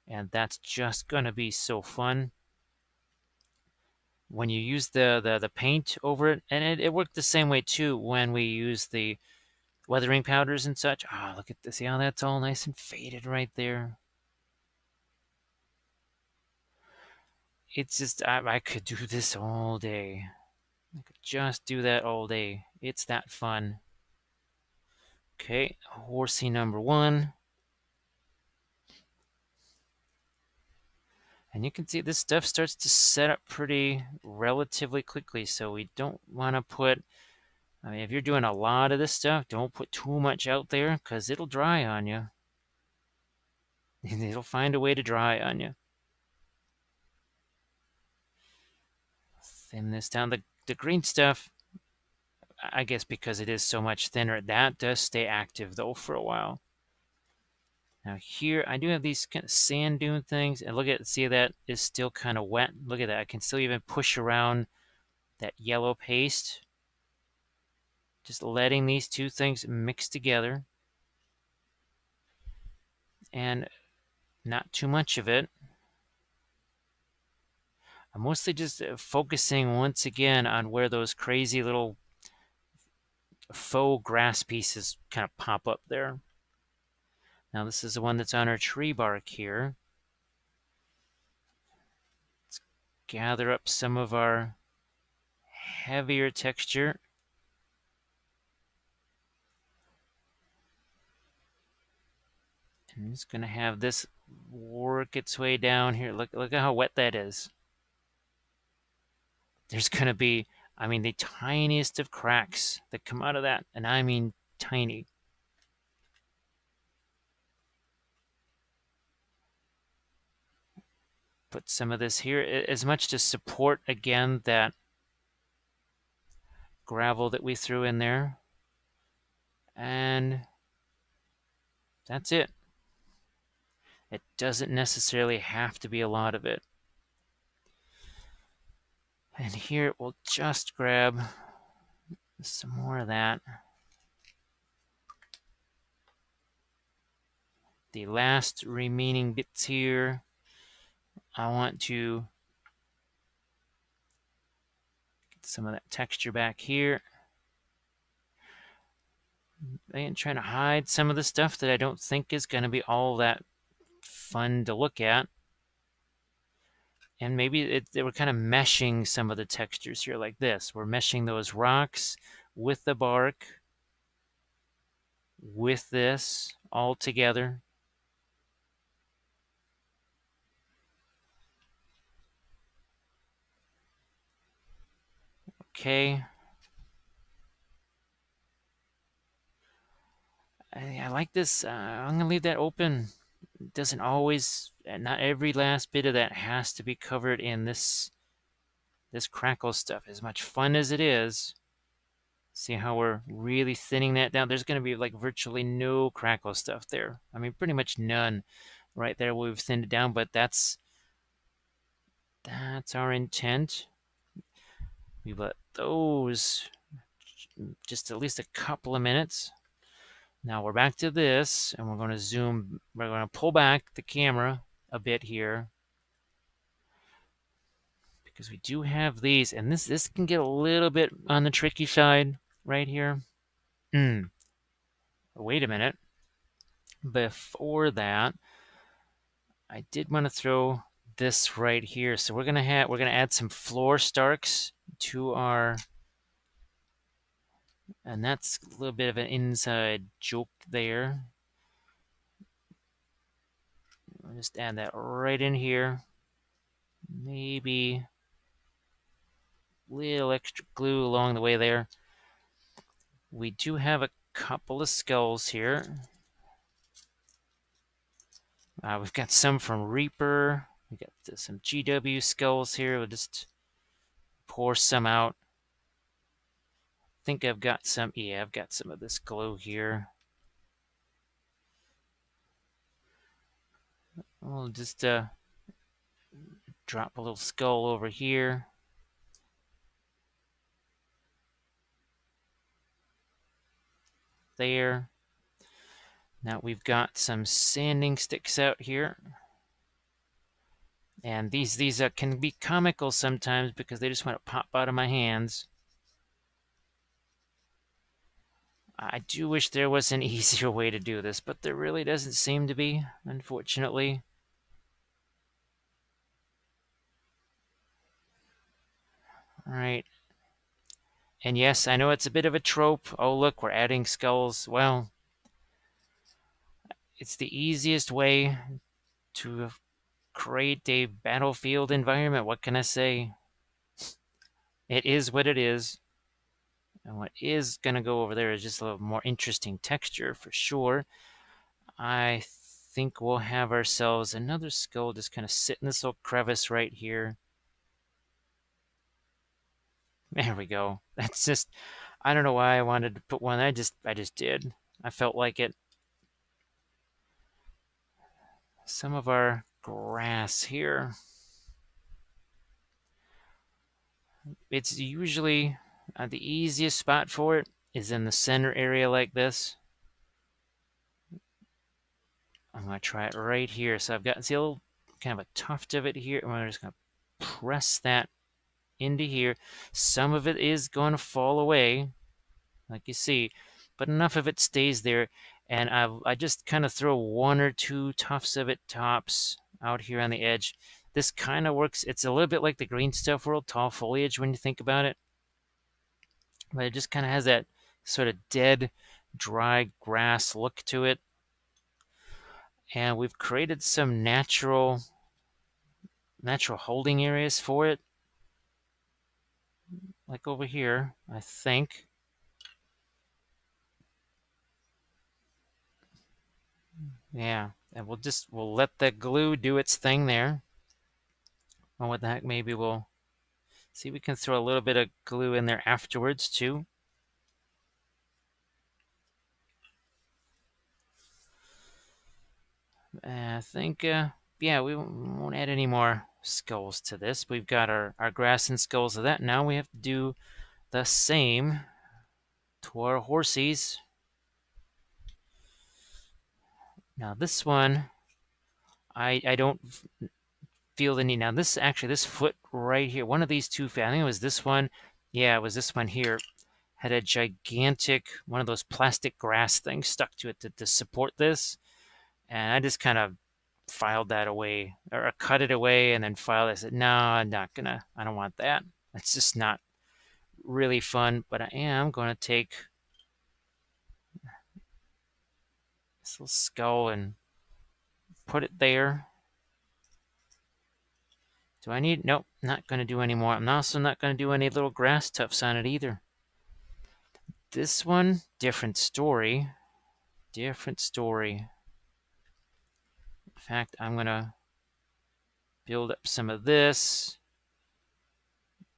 And that's just going to be so fun. When you use the paint over it, and it worked the same way too when we use the weathering powders and such. Ah, oh, look at this. See how that's all nice and faded right there? It's just, I could do this all day. I could just do that all day. It's that fun. Okay, horsey number 1. And you can see this stuff starts to set up pretty relatively quickly, so we don't want to put, I mean, if you're doing a lot of this stuff, don't put too much out there because it'll dry on you. It'll find a way to dry on you. Thin this down. The green stuff, I guess because it is so much thinner, that does stay active though for a while. Now here, I do have these kind of sand dune things, and look at, see that is still kind of wet. Look at that, I can still even push around that yellow paste. Just letting these two things mix together. And not too much of it. I'm mostly just focusing once again on where those crazy little faux grass pieces kind of pop up there. Now this is the one that's on our tree bark here. Let's gather up some of our heavier texture. I'm just going to have this work its way down here. Look at how wet that is. There's going to be, I mean, the tiniest of cracks that come out of that. And I mean tiny. Put some of this here, as much to support, again, that gravel that we threw in there. And that's it. It doesn't necessarily have to be a lot of it. And here we'll just grab some more of that. The last remaining bits here, I want to get some of that texture back here. And trying to hide some of the stuff that I don't think is going to be all that fun to look at. And maybe we're kind of meshing some of the textures here like this. We're meshing those rocks with the bark, with this all together. Okay. I like this. I'm going to leave that open. It doesn't always, not every last bit of that has to be covered in this crackle stuff. As much fun as it is, see how we're really thinning that down. There's going to be like virtually no crackle stuff there. I mean, pretty much none right there. We've thinned it down, but that's our intent. We let those just at least a couple of minutes. Now we're back to this, and we're going to zoom. We're going to pull back the camera a bit here because we do have these, and this can get a little bit on the tricky side right here. Wait a minute. Before that, I did want to throw this right here. So we're gonna add some floor starks to our, and that's a little bit of an inside joke there. I'll just add that right in here. Maybe a little extra glue along the way there. We do have a couple of skulls here. We've got some from Reaper. We got some GW skulls here. We'll just pour some out. I think I've got some. Yeah, I've got some of this glue here. We'll just drop a little skull over here. there. Now we've got some sanding sticks out here. And these can be comical sometimes because they just want to pop out of my hands. I do wish there was an easier way to do this, but there really doesn't seem to be, unfortunately. All right. And yes, I know it's a bit of a trope. Oh, look, we're adding skulls. Well, it's the easiest way to create a battlefield environment. What can I say? It is what it is. And what is going to go over there is just a little more interesting texture for sure. I think we'll have ourselves another skull just kind of sit in this little crevice right here. There we go. That's just, I don't know why I wanted to put one. I just did. I felt like it. Some of our grass here. It's usually the easiest spot for it is in the center area like this. I'm going to try it right here. So I've got, see a little kind of a tuft of it here. And we're just going to press that into here. Some of it is going to fall away, like you see, but enough of it stays there. And I just kind of throw one or two tufts of it tops out here on the edge. This kind of works. It's a little bit like the green stuff world, tall foliage when you think about it. But it just kind of has that sort of dead, dry grass look to it. And we've created some natural holding areas for it. Like over here, I think. Yeah, and we'll let the glue do its thing there. Oh, what the heck, maybe we'll see, we can throw a little bit of glue in there afterwards too. I think, yeah, we won't add any more skulls to this. We've got our grass and skulls of that. Now we have to do the same to our horsies. Now this one, I don't feel the need. Now this foot right here, one of these two, I think it was this one. Yeah, it was this one here. Had a gigantic one of those plastic grass things stuck to it to support this. And I just kind of filed that away or cut it away and then filed it. I said, no, I'm not gonna, I don't want that. It's just not really fun. But I am going to take this little skull and put it there. Do I need? Nope, not going to do any more. I'm also not going to do any little grass tufts on it either. This one, different story. Different story. In fact, I'm going to build up some of this.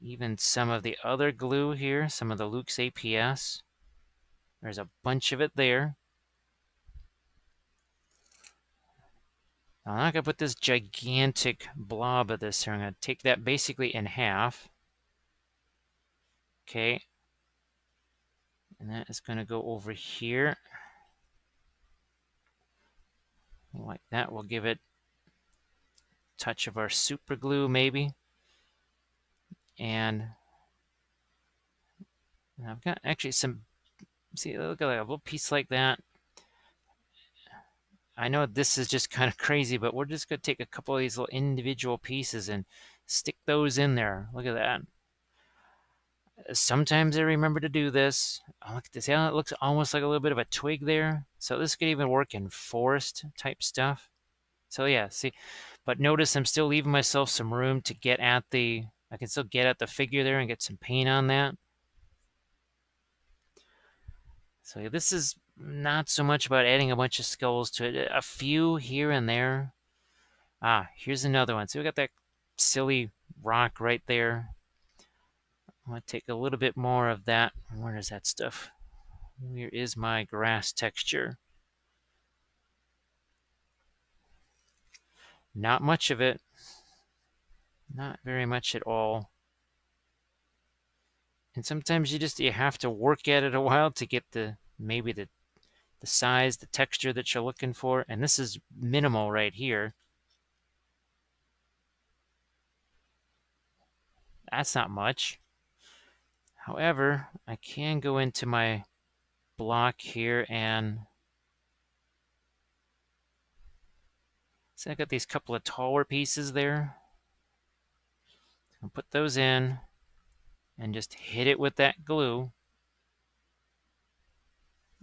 Even some of the other glue here, some of the Luke's APS. There's a bunch of it there. Now, I'm not going to put this gigantic blob of this here. I'm going to take that basically in half. Okay. And that is going to go over here. Like that. We'll give it a touch of our super glue maybe. And I've got actually some, see, look at a little piece like that. I know this is just kind of crazy, but we're just going to take a couple of these little individual pieces and stick those in there. Look at that. Sometimes I remember to do this. Oh, look at this. Yeah, it looks almost like a little bit of a twig there. So this could even work in forest type stuff. So yeah, see, but notice I'm still leaving myself some room to get at I can still get at the figure there and get some paint on that. So this is not so much about adding a bunch of skulls to it. A few here and there. Ah, here's another one. So we got that silly rock right there. I'm going to take a little bit more of that. Where is that stuff? Where is my grass texture? Not much of it. Not very much at all. And sometimes you have to work at it a while to get maybe the the size, the texture that you're looking for. And this is minimal right here. That's not much. However, I can go into my block here and see I got these couple of taller pieces there. I'll put those in and just hit it with that glue.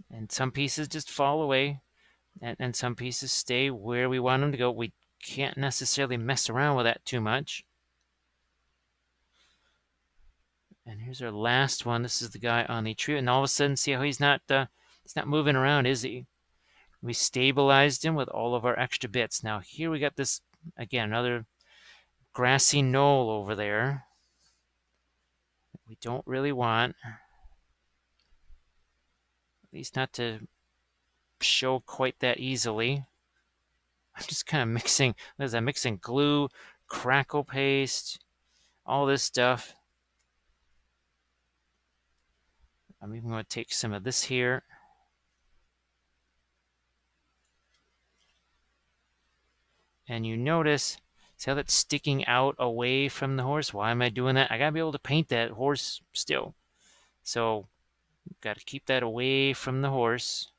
And some pieces just fall away, and some pieces stay where we want them to go. We can't necessarily mess around with that too much. And here's our last one. This is the guy on the tree, and all of a sudden, see how he's not moving around, is he? We stabilized him with all of our extra bits. Now here we got this, again, another grassy knoll over there that we don't really want. At least not to show quite that easily. I'm just kind of mixing, I'm mixing glue, crackle paste, all this stuff. I'm even going to take some of this here. And you notice, see how that's sticking out away from the horse? Why am I doing that? I got to be able to paint that horse still. So, got to keep that away from the horse.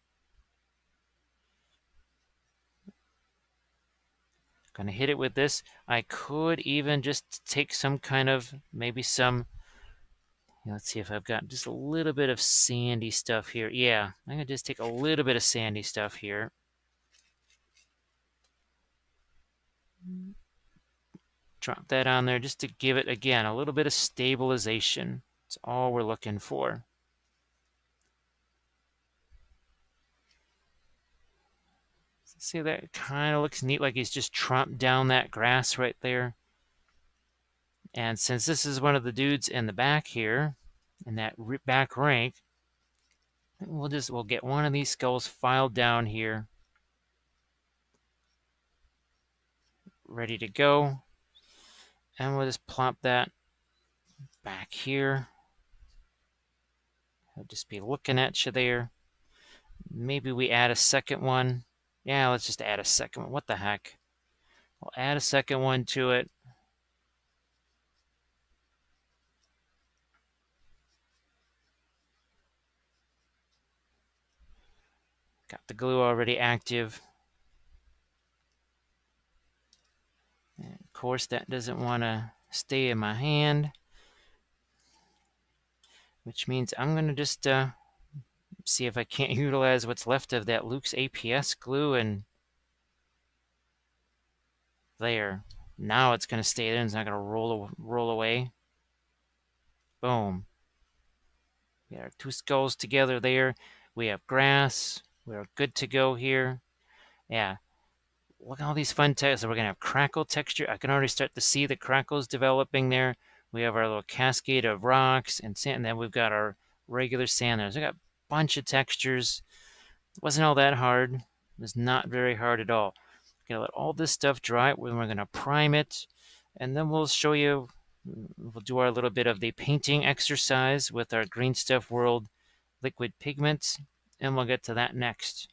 Gonna hit it with this. I could even just take some kind of, maybe some, let's see if I've got just a little bit of sandy stuff here. Yeah, I'm gonna just take a little bit of sandy stuff here. Drop that on there just to give it, again, a little bit of stabilization. That's all we're looking for. See, that kind of looks neat, like he's just tromped down that grass right there. And since this is one of the dudes in the back here, in that back rank, we'll get one of these skulls filed down here, ready to go. And we'll just plop that back here. I'll just be looking at you there. Maybe we add a second one. Yeah, let's just add a second one. What the heck? We'll add a second one to it. Got the glue already active. And of course, that doesn't want to stay in my hand, which means I'm going to just see if I can't utilize what's left of that Luke's APS glue, and there. Now it's going to stay there and it's not going to roll away. Boom. We got our two skulls together there. We have grass. We're good to go here. Yeah. Look at all these fun textures. So we're going to have crackle texture. I can already start to see the crackles developing there. We have our little cascade of rocks and sand. And then we've got our regular sand there. So we got a bunch of textures. It wasn't all that hard. It was not very hard at all. Gonna let all this stuff dry. We're going to prime it, and then we'll show you. We'll do our little bit of the painting exercise with our Green Stuff World liquid pigments, and we'll get to that next.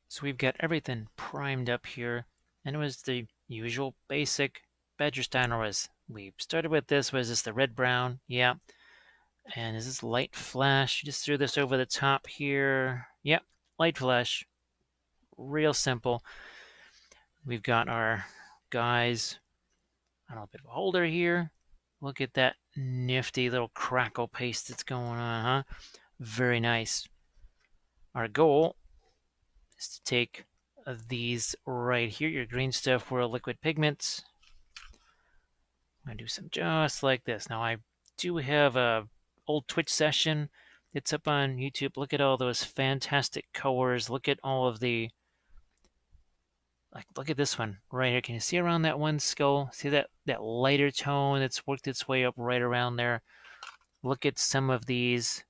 So we've got everything primed up here, and it was the usual basic Badger style. Was we started with this? Was this the red brown? Yeah. And is this light flash? You just threw this over the top here. Yep, light flash. Real simple. We've got our guys on a bit of a holder here. Look at that nifty little crackle paste that's going on, huh? Very nice. Our goal is to take these right here, your Green Stuff World liquid pigments. I'm going to do some just like this. Now, I do have a old Twitch session. It's up on YouTube. Look at all those fantastic colors. Look at all of the, like, look at this one right here. Can you see around that one skull? See that lighter tone that's worked its way up right around there? Look at some of these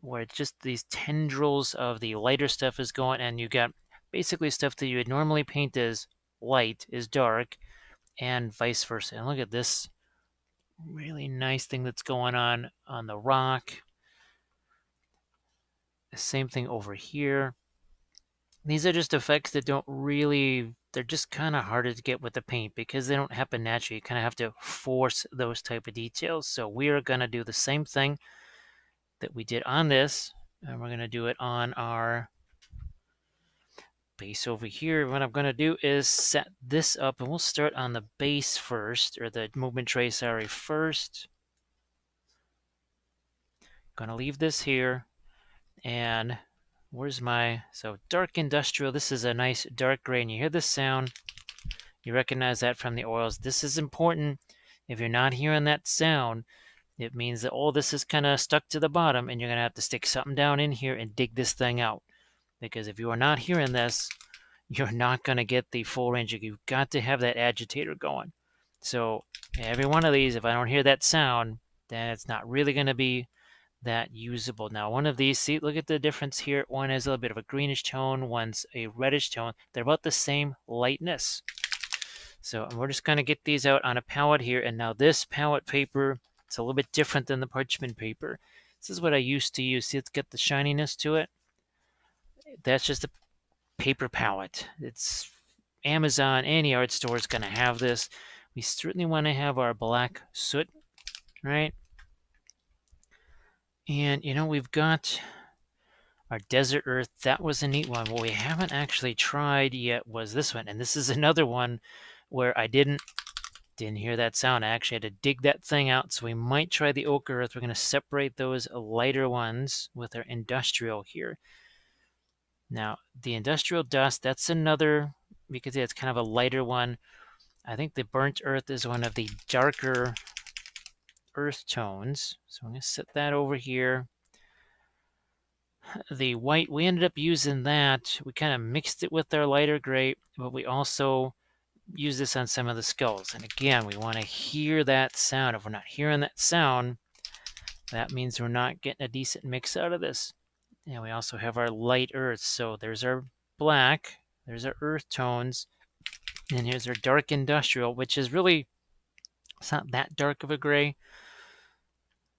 where it's just these tendrils of the lighter stuff is going, and you got basically stuff that you would normally paint as light is dark, and vice versa. And look at this really nice thing that's going on the rock. The same thing over here. These are just effects that don't really, they're just kind of harder to get with the paint because they don't happen naturally. You kind of have to force those type of details. So we are going to do the same thing that we did on this, and we're going to do it on our base over here. What I'm going to do is set this up, and we'll start on the base first, or the movement tray, sorry, first. Going to leave this here, and where's my, so dark industrial, this is a nice dark gray, and you hear this sound, you recognize that from the oils. This is important. If you're not hearing that sound, it means that all this is kind of stuck to the bottom, and you're going to have to stick something down in here and dig this thing out. Because if you are not hearing this, you're not going to get the full range. You've got to have that agitator going. So every one of these, if I don't hear that sound, then it's not really going to be that usable. Now, one of these, see, look at the difference here. One has a little bit of a greenish tone, one's a reddish tone. They're about the same lightness. So we're just going to get these out on a palette here. And now this palette paper, it's a little bit different than the parchment paper. This is what I used to use. See, it's got the shininess to it. That's just a paper palette. It's Amazon, any art store is going to have this. We certainly want to have our black soot, right? And, you know, we've got our desert earth. That was a neat one. What we haven't actually tried yet was this one. And this is another one where I didn't hear that sound. I actually had to dig that thing out. So we might try the ochre earth. We're going to separate those lighter ones with our industrial here. Now, the industrial dust, that's another, because it's kind of a lighter one. I think the burnt earth is one of the darker earth tones. So I'm going to set that over here. The white, we ended up using that. We kind of mixed it with our lighter gray, but we also use this on some of the skulls. And again, we want to hear that sound. If we're not hearing that sound, that means we're not getting a decent mix out of this. And we also have our light earth. So there's our black, there's our earth tones, and here's our dark industrial, which is really, it's not that dark of a gray.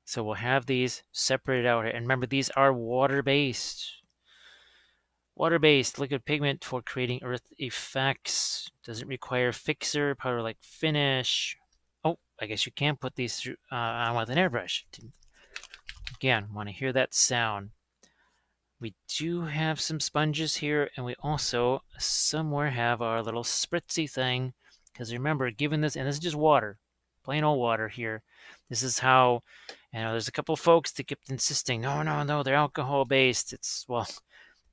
So we'll have these separated out here. And remember, these are water-based. Water-based liquid pigment for creating earth effects. Doesn't require fixer, powder-like finish. Oh, I guess you can put these through, on with an airbrush. Again, want to hear that sound. We do have some sponges here, and we also somewhere have our little spritzy thing. Because remember, given this, and this is just water, plain old water here. This is how, you know, there's a couple folks that kept insisting, no, they're alcohol-based. It's, well,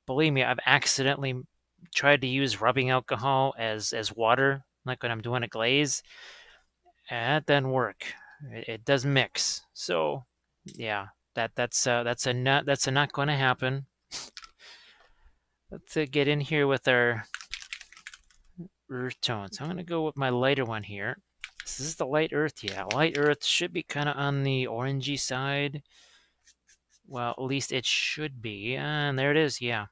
believe me, I've accidentally tried to use rubbing alcohol as water, like when I'm doing a glaze. That doesn't work. It does mix. So, yeah, that's a not going to happen. Let's get in here with our earth tones. I'm going to go with my lighter one here. This is the light earth. Yeah, light earth should be kind of on the orangey side. Well, at least it should be. And there it is. Yeah.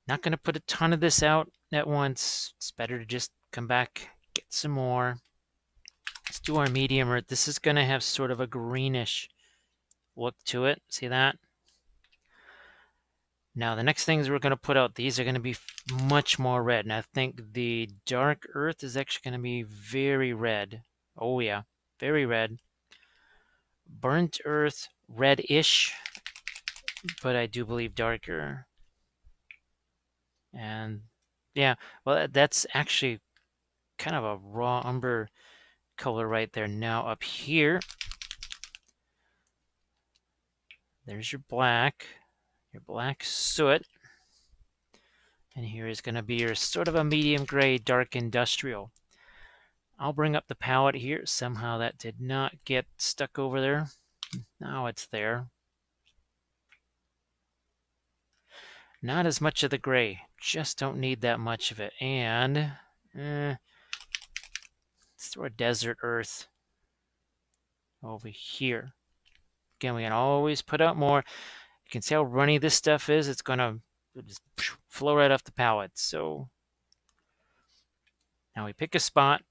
Not going to put a ton of this out at once. It's better to just come back, get some more. Let's do our medium earth. This is going to have sort of a greenish look to it. See that? Now, the next things we're going to put out, these are going to be much more red. And I think the dark earth is actually going to be very red. Oh, yeah. Very red. Burnt earth, red-ish. But I do believe darker. And, yeah. Well, that's actually kind of a raw umber color right there. Now, up here, there's your black soot. And here is going to be your sort of a medium gray, dark industrial. I'll bring up the palette here. Somehow that did not get stuck over there. Now it's there. Not as much of the gray. Just don't need that much of it. And let's throw a desert earth over here. Again, we can always put out more. You can see how runny this stuff is. It's going to just flow right off the palette. So now we pick a spot.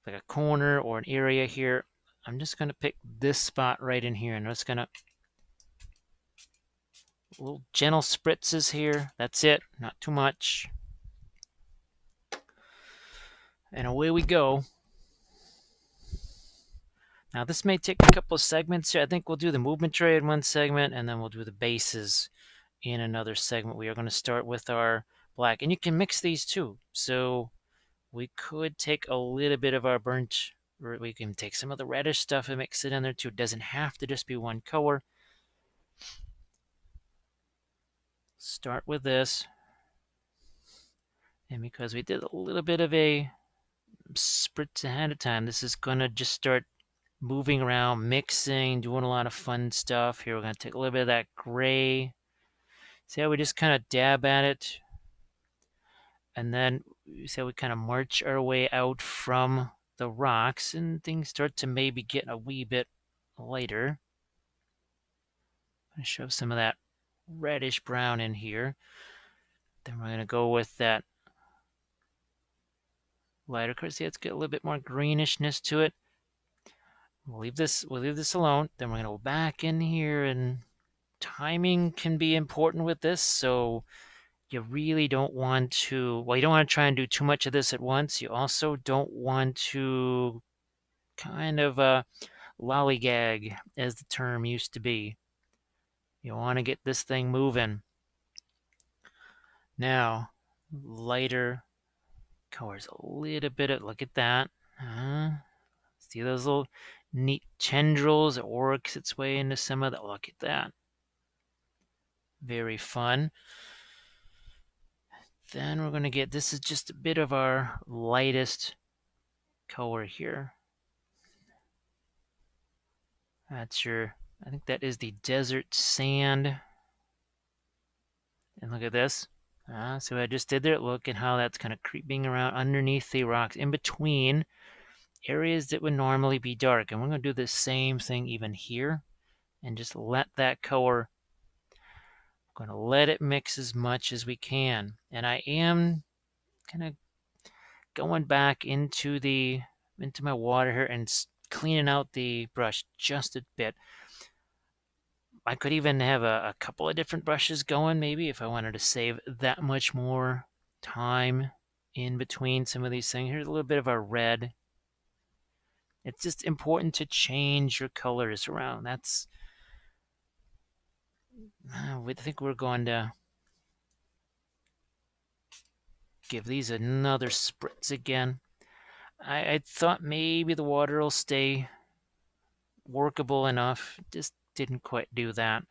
like a corner or an area here. I'm just going to pick this spot right in here, and I'm just going to little gentle spritzes here. That's it, not too much. And away we go. Now this may take a couple of segments here. I think we'll do the movement tray in one segment, and then we'll do the bases in another segment. We are going to start with our black, and you can mix these too. So we could take a little bit of our burnt, or we can take some of the reddish stuff and mix it in there too. It doesn't have to just be one color. Start with this. And because we did a little bit of a spritz ahead of time, this is going to just start moving around, mixing, doing a lot of fun stuff. Here we're going to take a little bit of that gray. See how we just kind of dab at it? And then see how we kind of march our way out from the rocks, and things start to maybe get a wee bit lighter. I'm going to shove some of that reddish brown in here. Then we're going to go with that lighter color. See, let's get a little bit more greenish to it. We'll leave this alone. Then we're going to go back in here, and timing can be important with this. So you really don't want to, well, you don't want to try and do too much of this at once. You also don't want to kind of lollygag, as the term used to be. You want to get this thing moving. Now, lighter colors, a little bit of, look at that. See those little neat tendrils? It works its way into some of that. Look at that. Very fun. Then we're going to get, this is just a bit of our lightest color here. That's your, I think that is the desert sand. And look at this. So I just did there. Look at how that's kind of creeping around underneath the rocks, in between areas that would normally be dark. And we're going to do the same thing even here, and just let that color, I'm going to let it mix as much as we can. And I am kind of going back into my water here and cleaning out the brush just a bit. I could even have a couple of different brushes going, maybe, if I wanted to save that much more time in between some of these things. Here's a little bit of our red. It's just important to change your colors around. That's, I think we're going to give these another spritz again. I thought maybe the water will stay workable enough. Just didn't quite do that.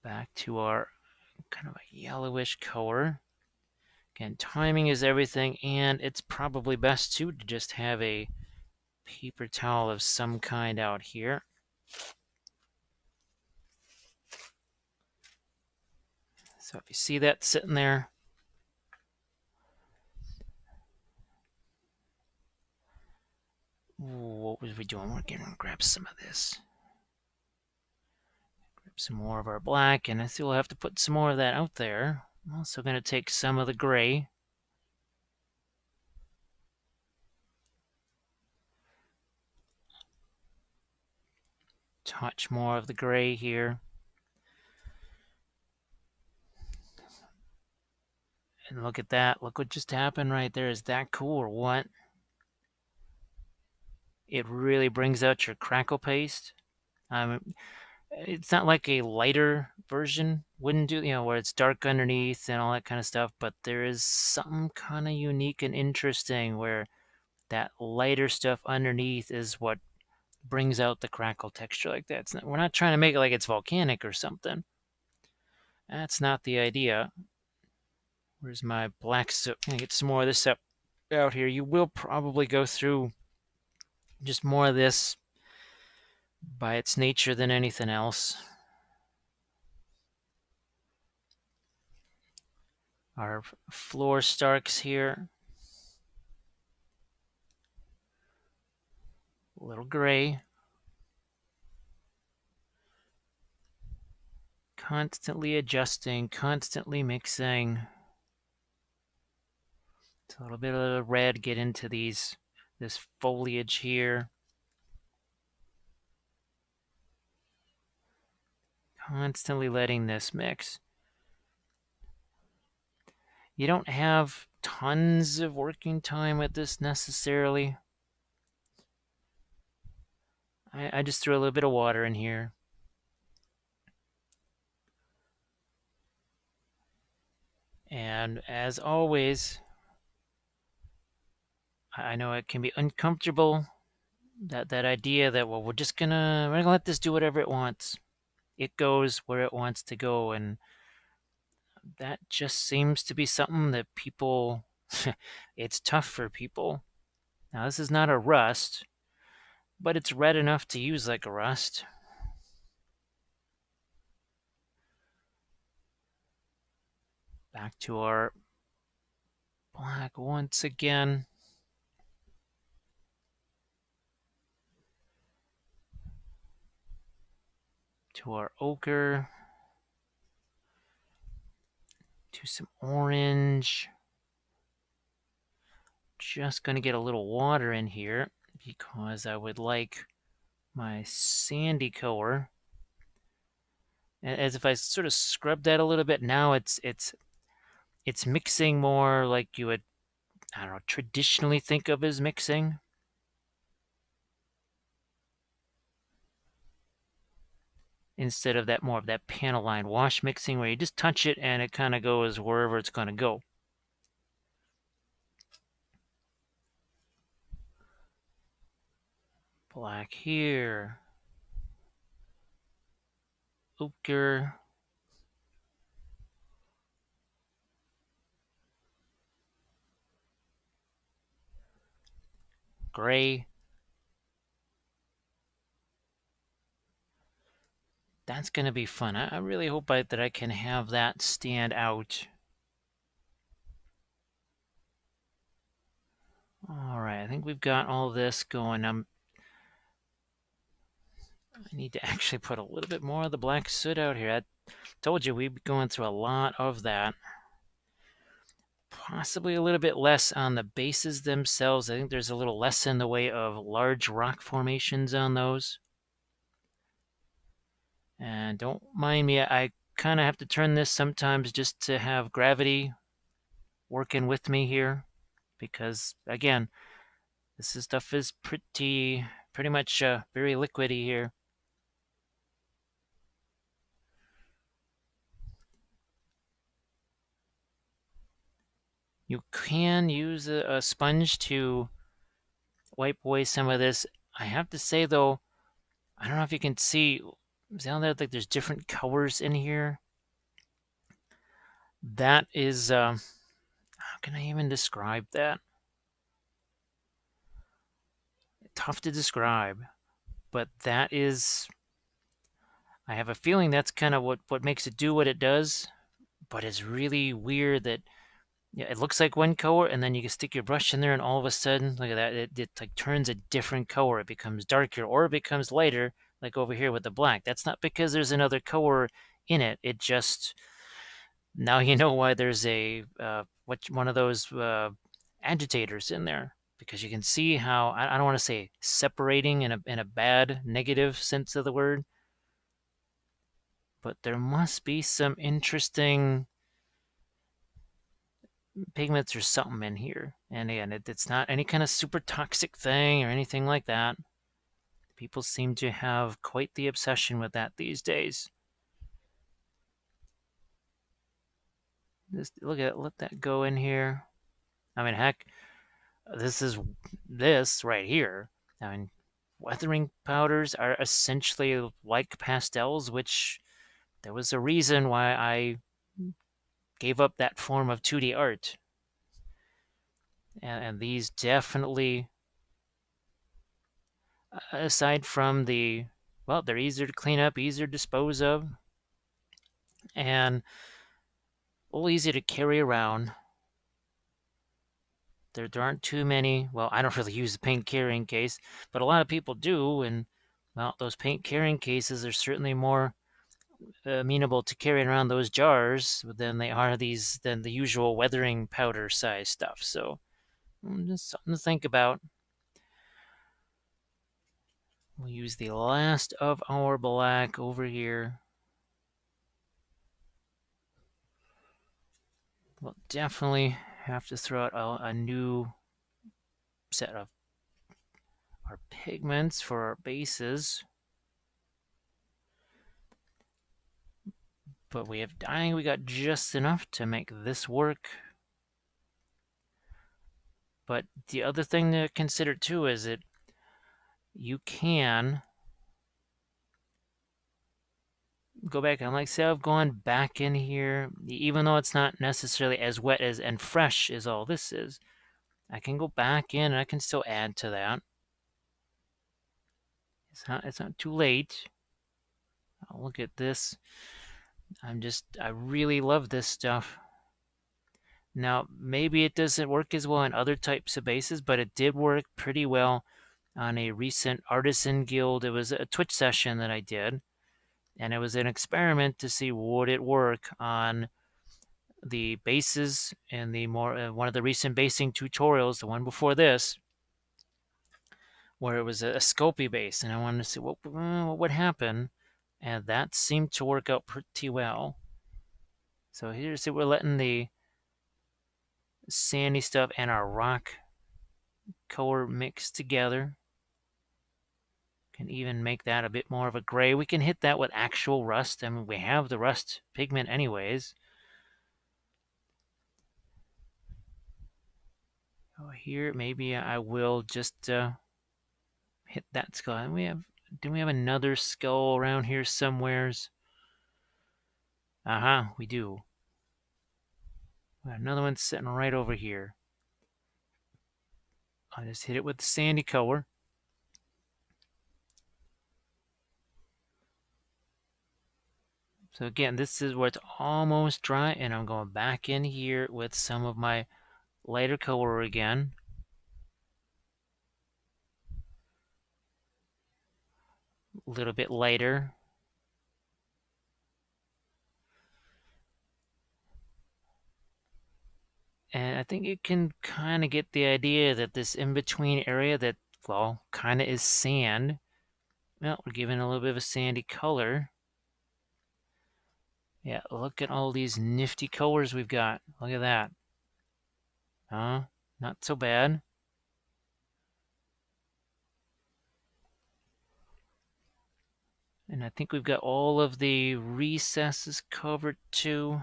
Back to our kind of a yellowish color. Again, timing is everything, and it's probably best too to just have a paper towel of some kind out here. So if you see that sitting there, what was we doing? We're going to grab some of this. Grab some more of our black, and I think we'll have to put some more of that out there. I'm also going to take some of the gray. Touch more of the gray here. And look at that. Look what just happened right there. Is that cool or what? It really brings out your crackle paste. It's not like a lighter version wouldn't do, where it's dark underneath and all that kind of stuff, but there is something kind of unique and interesting where that lighter stuff underneath is what brings out the crackle texture like that. We're not trying to make it like it's volcanic or something. That's not the idea. Where's my black soap? I'm gonna get some more of this out here. You will probably go through just more of this by its nature than anything else. Our floor starks here. A little gray. Constantly adjusting, constantly mixing. a little bit of the red get into this foliage here. Constantly letting this mix. You don't have tons of working time with this necessarily. I just threw a little bit of water in here. And as always, I know it can be uncomfortable. That idea that, well, we're gonna let this do whatever it wants. It goes where it wants to go, and that just seems to be something that people it's tough for people. Now this is not a rust, but it's red enough to use like a rust. Back to our black once again. To our ochre. To some orange. Just going to get a little water in here because I would like my sandy color. And as if I sort of scrub that a little bit, now it's mixing more like you would, I don't know, traditionally think of as mixing. Instead of that more of that panel line wash mixing where you just touch it and it kind of goes wherever it's going to go. Black here. Ochre. Gray. That's going to be fun. I really hope that I can have that stand out. All right, I think we've got all this going. I need to actually put a little bit more of the black soot out here. I told you we'd be going through a lot of that. Possibly a little bit less on the bases themselves. I think there's a little less in the way of large rock formations on those. And don't mind me, I kind of have to turn this sometimes just to have gravity working with me here. Because, again, this stuff is pretty much very liquidy here. You can use a sponge to wipe away some of this. I have to say, though, I don't know if you can see down there, like there's different colors in here. That is, how can I even describe that? Tough to describe, but that is, I have a feeling that's kind of what makes it do what it does, but it's really weird that, yeah, it looks like one color, and then you can stick your brush in there, and all of a sudden, look at that, it like turns a different color. It becomes darker, or it becomes lighter, like over here with the black. That's not because there's another color in it. It just, now you know why there's a one of those agitators in there, because you can see how, I don't want to say separating in a bad negative sense of the word, but there must be some interesting pigments or something in here. And again, it's not any kind of super toxic thing or anything like that. People seem to have quite the obsession with that these days. Just look at, let that go in here. I mean, heck, this is this right here. I mean, weathering powders are essentially like pastels, which there was a reason why I gave up that form of 2D art. And these definitely, aside from the, well, they're easier to clean up, easier to dispose of, and a little easier to carry around. There aren't too many. Well, I don't really use the paint carrying case, but a lot of people do, and well, those paint carrying cases are certainly more amenable to carrying around those jars than they are than the usual weathering powder size stuff. So just something to think about. We'll use the last of our black over here. We'll definitely have to throw out a new set of our pigments for our bases. But we got just enough to make this work. But the other thing to consider too is that you can go back and, like, say I've gone back in here, even though it's not necessarily as wet as and fresh as all this is, I can go back in and I can still add to that. It's not too late. Oh, look at this. I really love this stuff. Now, maybe it doesn't work as well on other types of bases, but it did work pretty well on a recent Artisan Guild. It was a Twitch session that I did, and it was an experiment to see would it work on the bases in the one of the recent basing tutorials, the one before this, where it was a Scopy base, and I wanted to see what would happen, and that seemed to work out pretty well. So here's it. We're letting the sandy stuff and our rock color mix together. Can even make that a bit more of a gray. We can hit that with actual rust. I mean, we have the rust pigment anyways. Oh, here, maybe I will just hit that skull. And do we have another skull around here somewheres? We do. We got another one sitting right over here. I'll just hit it with the sandy color. So again, this is where it's almost dry, and I'm going back in here with some of my lighter color again. A little bit lighter. And I think you can kind of get the idea that this in-between area that, well, kind of is sand. Well, we're giving a little bit of a sandy color. Yeah, look at all these nifty colors we've got. Look at that. Huh? Not so bad. And I think we've got all of the recesses covered too.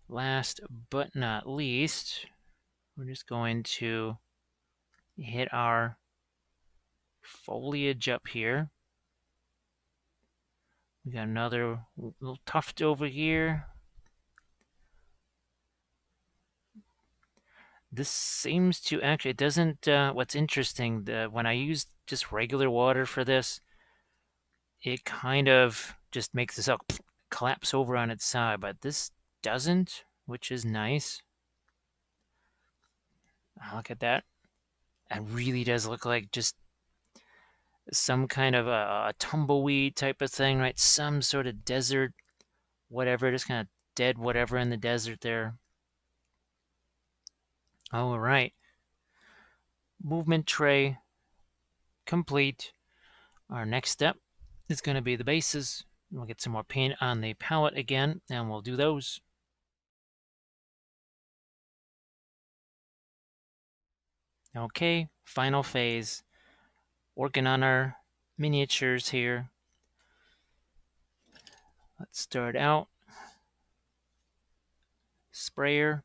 Last but not least, we're just going to hit our foliage up here. We got another little tuft over here. This seems to actually, it doesn't, what's interesting, when I use just regular water for this, it kind of just makes this up, collapse over on its side, but this doesn't, which is nice. Look at that. It really does look like just some kind of a tumbleweed type of thing, right? Some sort of desert, whatever, just kind of dead whatever in the desert there. All right. Movement tray complete. Our next step is going to be the bases. We'll get some more paint on the palette again, and we'll do those. Okay, final phase. Working on our miniatures here. Let's start out. Sprayer.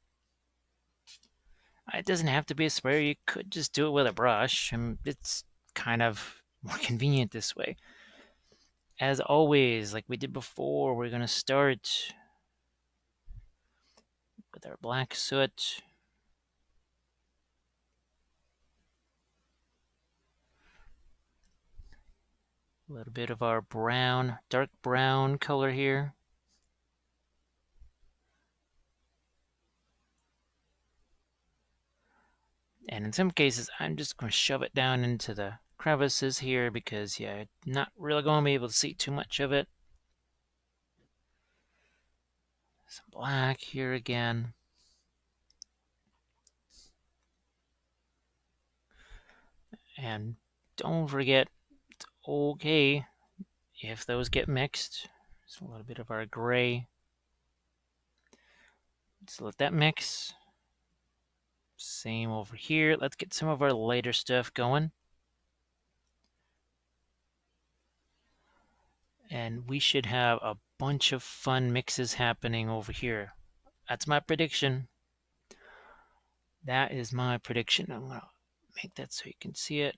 It doesn't have to be a sprayer. You could just do it with a brush. It's kind of more convenient this way. As always, like we did before, we're going to start with our black soot. A little bit of our brown, dark brown color here. And in some cases, I'm just going to shove it down into the crevices here because, yeah, not really going to be able to see too much of it. Some black here again. And don't forget, it's okay if those get mixed. Just a little bit of our gray. Just let that mix. Same over here. Let's get some of our lighter stuff going. And we should have a bunch of fun mixes happening over here. That's my prediction. That is my prediction. I'm going to make that so you can see it.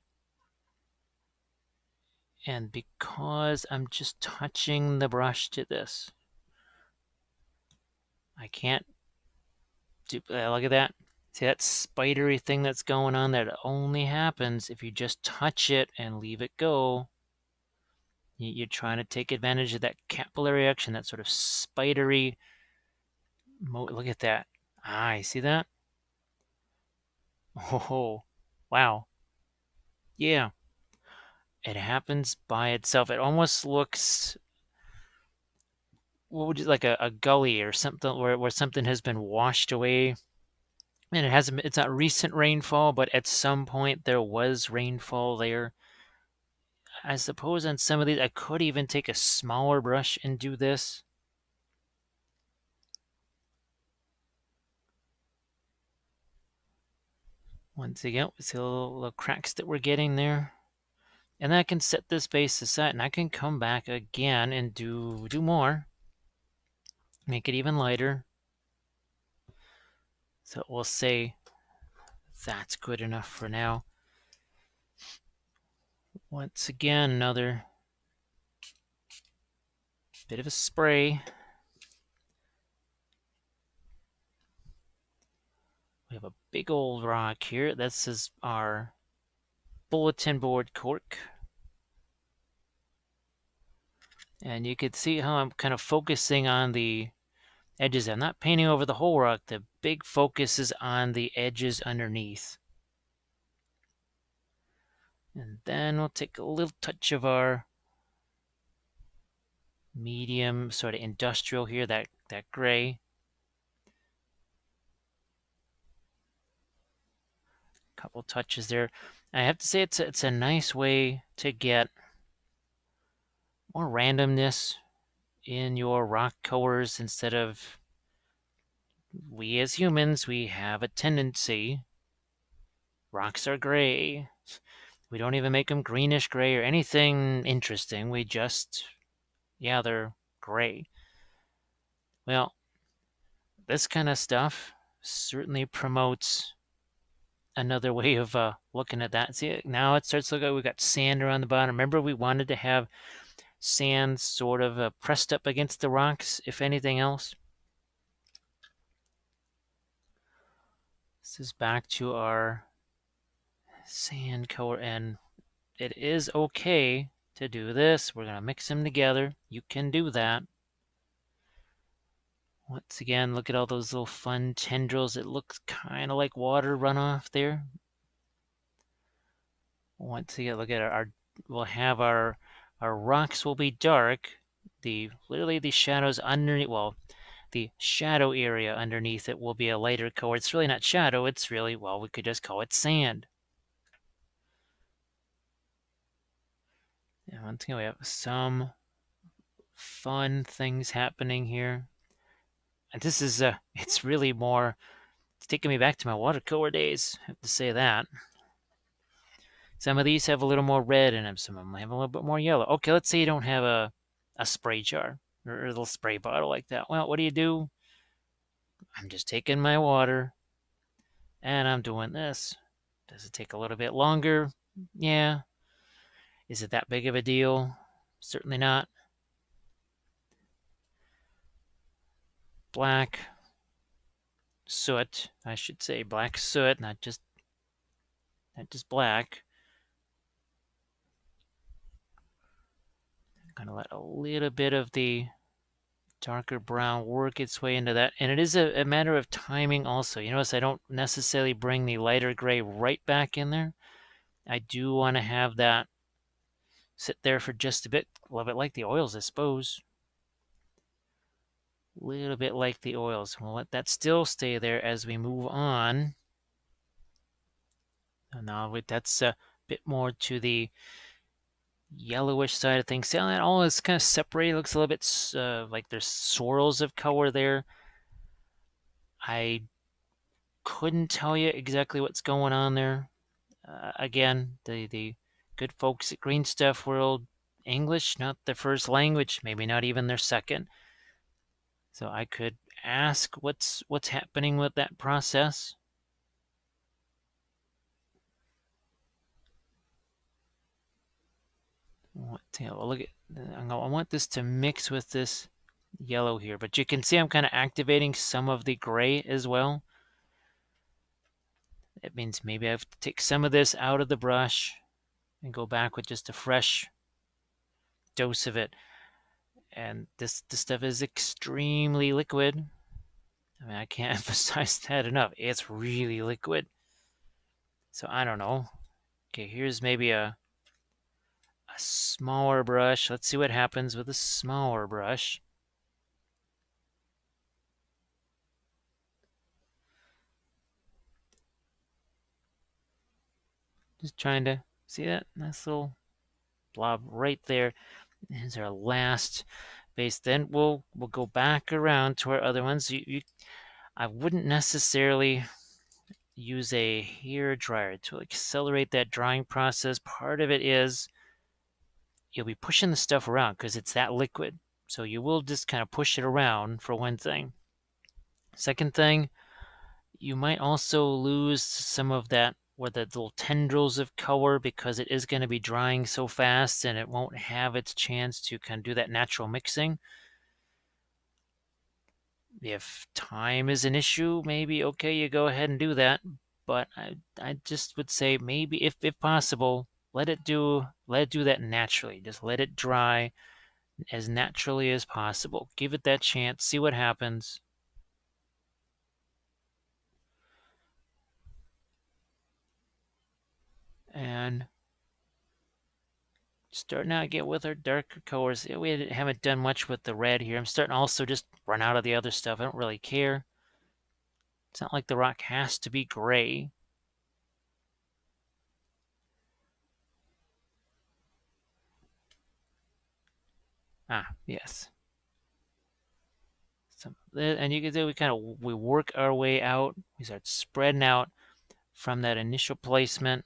And because I'm just touching the brush to this, I can't do, look at that. See that spidery thing that's going on there? That only happens if you just touch it and leave it go. You're trying to take advantage of that capillary action, that sort of spidery. Look at that. Ah, you see that? Oh, wow. Yeah, it happens by itself. It almost looks, what would you, like a gully or something where something has been washed away. And it's not recent rainfall, but at some point there was rainfall there. I suppose on some of these, I could even take a smaller brush and do this. Once again, see the little cracks that we're getting there. And then I can set this base aside, and I can come back again and do more. Make it even lighter. So we'll say that's good enough for now. Once again, another bit of a spray. We have a big old rock here. This is our bulletin board cork. And you can see how I'm kind of focusing on the edges. I'm not painting over the whole rock. The big focus is on the edges underneath. And then we'll take a little touch of our medium sort of industrial here, that gray. Couple touches there. I have to say it's a nice way to get more randomness in your rock colors instead of, we as humans, we have a tendency, rocks are gray. We don't even make them greenish gray or anything interesting. We just, yeah, they're gray. Well, this kind of stuff certainly promotes another way of looking at that. See, now it starts to look like we've got sand around the bottom. Remember, we wanted to have sand sort of pressed up against the rocks, if anything else. This is back to our sand color, and it is okay to do this. We're going to mix them together. You can do that. Once again, look at all those little fun tendrils. It looks kind of like water runoff there. Once again, look at we'll have our rocks will be dark. Literally the shadows underneath, well, the shadow area underneath it will be a lighter color. It's really not shadow, it's really, well, we could just call it sand. And once again, we have some fun things happening here. And this is, it's really more, it's taking me back to my watercolor days, I have to say that. Some of these have a little more red in them, some of them have a little bit more yellow. Okay, let's say you don't have a spray jar or a little spray bottle like that. Well, what do? I'm just taking my water and I'm doing this. Does it take a little bit longer? Yeah. Is it that big of a deal? Certainly not. Black soot, I should say black soot, not just black. I'm gonna let a little bit of the darker brown work its way into that. And it is a matter of timing also. You notice I don't necessarily bring the lighter gray right back in there. I do want to have that sit there for just a bit. A little bit like the oils, I suppose. A little bit like the oils. We'll let that still stay there as we move on. And now that's a bit more to the yellowish side of things. See how that all is kind of separated? Looks a little bit like there's swirls of color there. I couldn't tell you exactly what's going on there. Again, the good folks at Green Stuff World, English not their first language, maybe not even their second. So I could ask what's happening with that process. Look at, I want this to mix with this yellow here, but you can see I'm kind of activating some of the gray as well. It means maybe I have to take some of this out of the brush and go back with just a fresh dose of it. And this stuff is extremely liquid. I mean, I can't emphasize that enough. It's really liquid. So I don't know. Okay, here's maybe a smaller brush. Let's see what happens with a smaller brush. Just trying to see that nice little blob right there. Here's our last base. Then we'll go back around to our other ones. I wouldn't necessarily use a hair dryer to accelerate that drying process. Part of it is you'll be pushing the stuff around because it's that liquid. So you will just kind of push it around for one thing. Second thing, you might also lose some of that or the little tendrils of color because it is going to be drying so fast and it won't have its chance to kind of do that natural mixing. If time is an issue, maybe okay, you go ahead and do that. But I just would say maybe if possible, let it do that naturally. Just let it dry as naturally as possible. Give it that chance, see what happens. And starting out get with our darker colors. We haven't done much with the red here. I'm starting to also just run out of the other stuff. I don't really care. It's not like the rock has to be gray. Ah, yes. And you can see we work our way out. We start spreading out from that initial placement.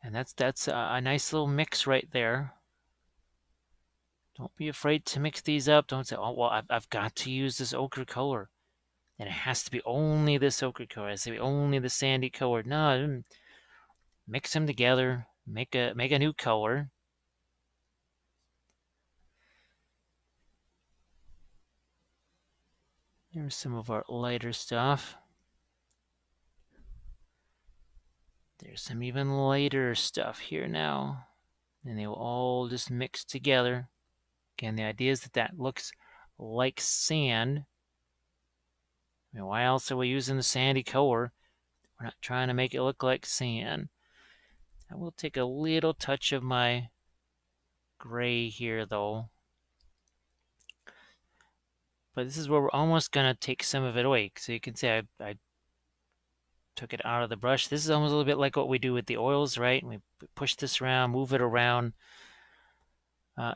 And that's a nice little mix right there. Don't be afraid to mix these up. Don't say, oh, well, I've got to use this ochre color. And it has to be only this ochre color. It has to be only the sandy color. No, mix them together. Make a new color. Here's some of our lighter stuff. There's some even lighter stuff here now. And they will all just mix together. Again, the idea is that looks like sand. I mean, why else are we using the sandy color? We're not trying to make it look like sand. I will take a little touch of my gray here, though. But this is where we're almost going to take some of it away. So you can see I took it out of the brush. This is almost a little bit like what we do with the oils, right? We push this around, move it around.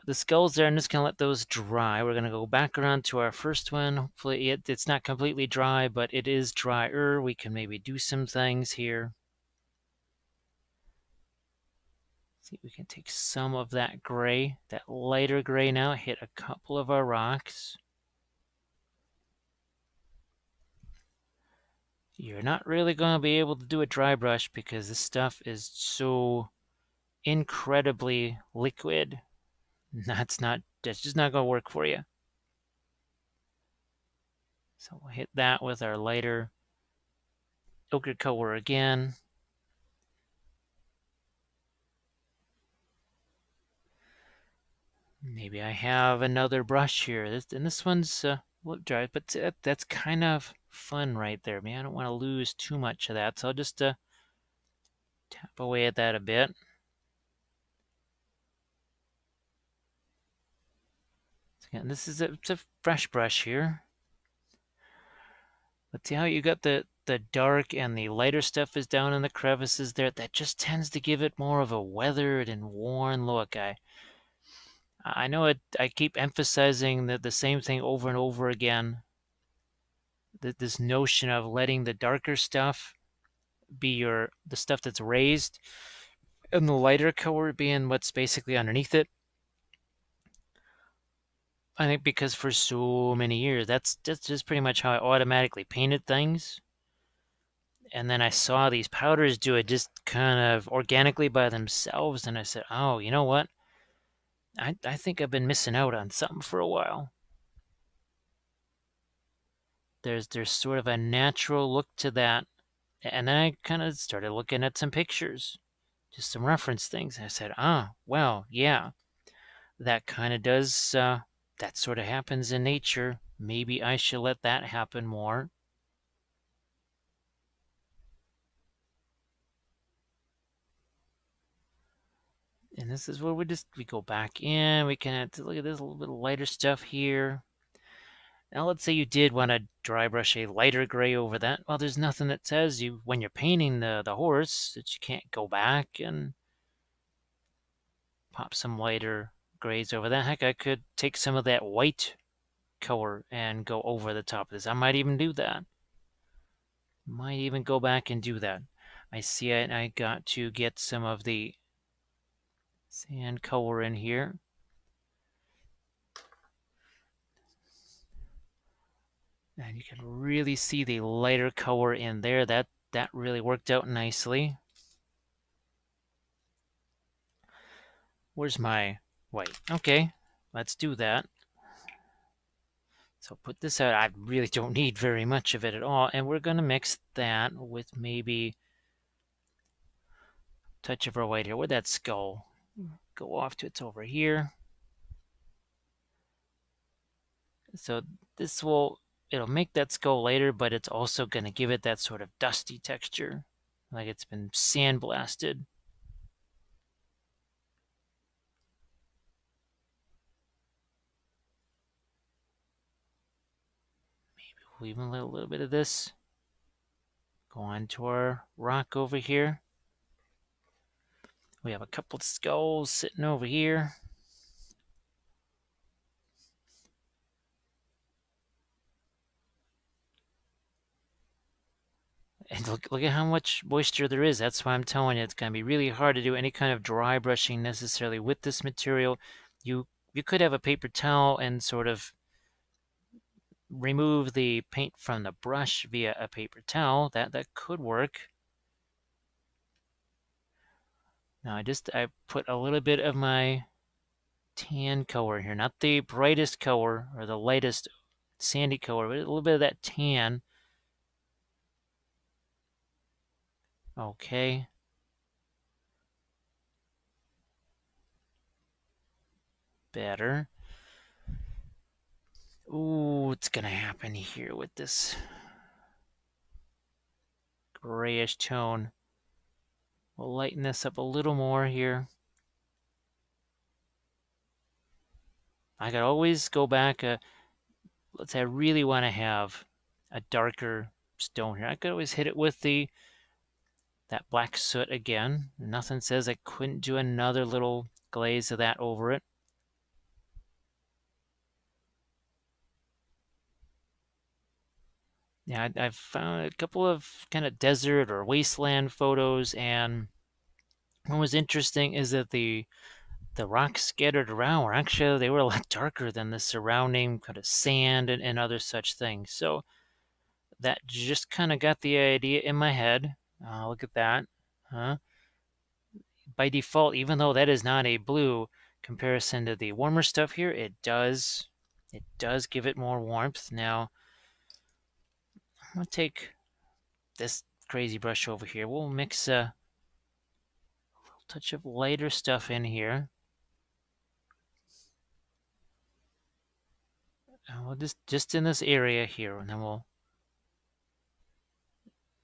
The skulls there, I'm just going to let those dry. We're going to go back around to our first one. Hopefully it's not completely dry, but it is drier. We can maybe do some things here. See, we can take some of that gray, that lighter gray now, hit a couple of our rocks. You're not really going to be able to do a dry brush because this stuff is so incredibly liquid. That's just not going to work for you. So we'll hit that with our lighter ochre color again. Maybe I have another brush here. This one's a little dry, but that's kind of fun right there. Man, I don't want to lose too much of that, so I'll just tap away at that a bit. Again, this is it's a fresh brush here. But see how you got the dark and the lighter stuff is down in the crevices there? That just tends to give it more of a weathered and worn look. I know it. I keep emphasizing the same thing over and over again. This notion of letting the darker stuff be the stuff that's raised, and the lighter color being what's basically underneath it. I think because for so many years, that's just pretty much how I automatically painted things. And then I saw these powders do it just kind of organically by themselves, and I said, "Oh, you know what? I think I've been missing out on something for a while." There's sort of a natural look to that, and then I kind of started looking at some pictures, just some reference things. And I said, "Ah, well, yeah, that kind of does. That sort of happens in nature. Maybe I should let that happen more." And this is where we go back in. We can look at this, a little bit of lighter stuff here. Now let's say you did want to dry brush a lighter gray over that. Well, there's nothing that says you when you're painting the horse that you can't go back and pop some lighter grays over that. Heck, I could take some of that white color and go over the top of this. I might even do that. Might even go back and do that. I see it. I got to get some of the sand color in here. And you can really see the lighter color in there. That really worked out nicely. Where's my white? Okay, let's do that. So put this out. I really don't need very much of it at all. And we're going to mix that with maybe a touch of our white here. Where'd that skull go off to? It's over here. So it'll make that skull lighter, but it's also going to give it that sort of dusty texture, like it's been sandblasted. Maybe we'll even let a little bit of this go on to our rock over here. We have a couple of skulls sitting over here. And look at how much moisture there is. That's why I'm telling you it's going to be really hard to do any kind of dry brushing necessarily with this material. You could have a paper towel and sort of remove the paint from the brush via a paper towel. That could work. Now I put a little bit of my tan color here, not the brightest color or the lightest sandy color, but a little bit of that tan. Okay. Better. Ooh, what's gonna happen here with this grayish tone? We'll lighten this up a little more here. I could always go back. Let's say I really want to have a darker stone here. I could always hit it with that black soot again. Nothing says I couldn't do another little glaze of that over it. Yeah, I've found a couple of kind of desert or wasteland photos, and what was interesting is that the rocks scattered around were actually they were a lot darker than the surrounding kind of sand and other such things. So that just kind of got the idea in my head. Look at that. Huh? By default, even though that is not a blue comparison to the warmer stuff here, it does give it more warmth. Now, I'm going to take this crazy brush over here. We'll mix a little touch of lighter stuff in here. And we'll just in this area here, and then we'll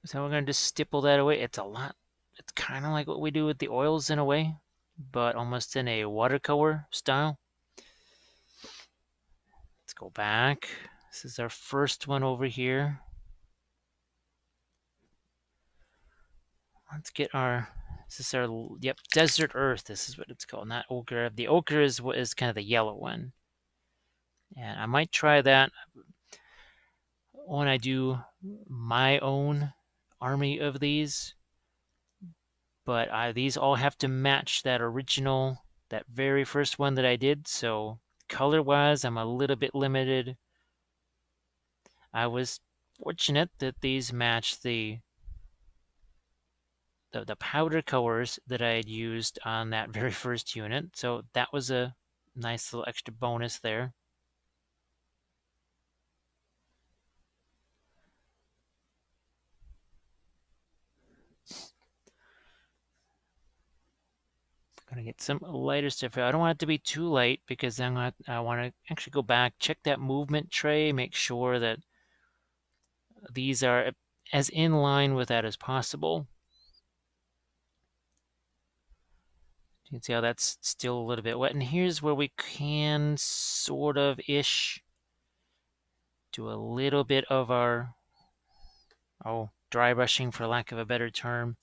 So we're going to just stipple that away. It's a lot. It's kind of like what we do with the oils in a way, but almost in a watercolor style. Let's go back. This is our first one over here. Let's get our, this is our, yep, desert earth. This is what it's called, not ochre. The ochre is what is kind of the yellow one. And I might try that when I do my own army of these. But these all have to match that original, that very first one that I did. So color-wise, I'm a little bit limited. I was fortunate that these match the powder colors that I had used on that very first unit. So that was a nice little extra bonus there. Gonna get some lighter stuff here. I don't want it to be too light because then I want to actually go back, check that movement tray, make sure that these are as in line with that as possible. You can see how that's still a little bit wet. And here's where we can sort of ish do a little bit of our, dry brushing for lack of a better term.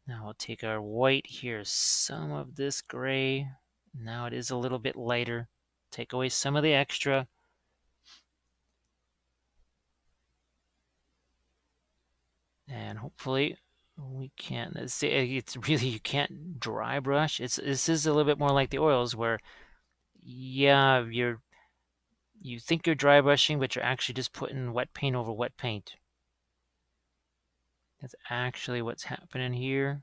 Now we'll take our white here, some of this gray. Now it is a little bit lighter. Take away some of the extra. And hopefully we can see, it's really, you can't dry brush. This is a little bit more like the oils where, yeah, you think you're dry brushing, but you're actually just putting wet paint over wet paint. That's actually what's happening here.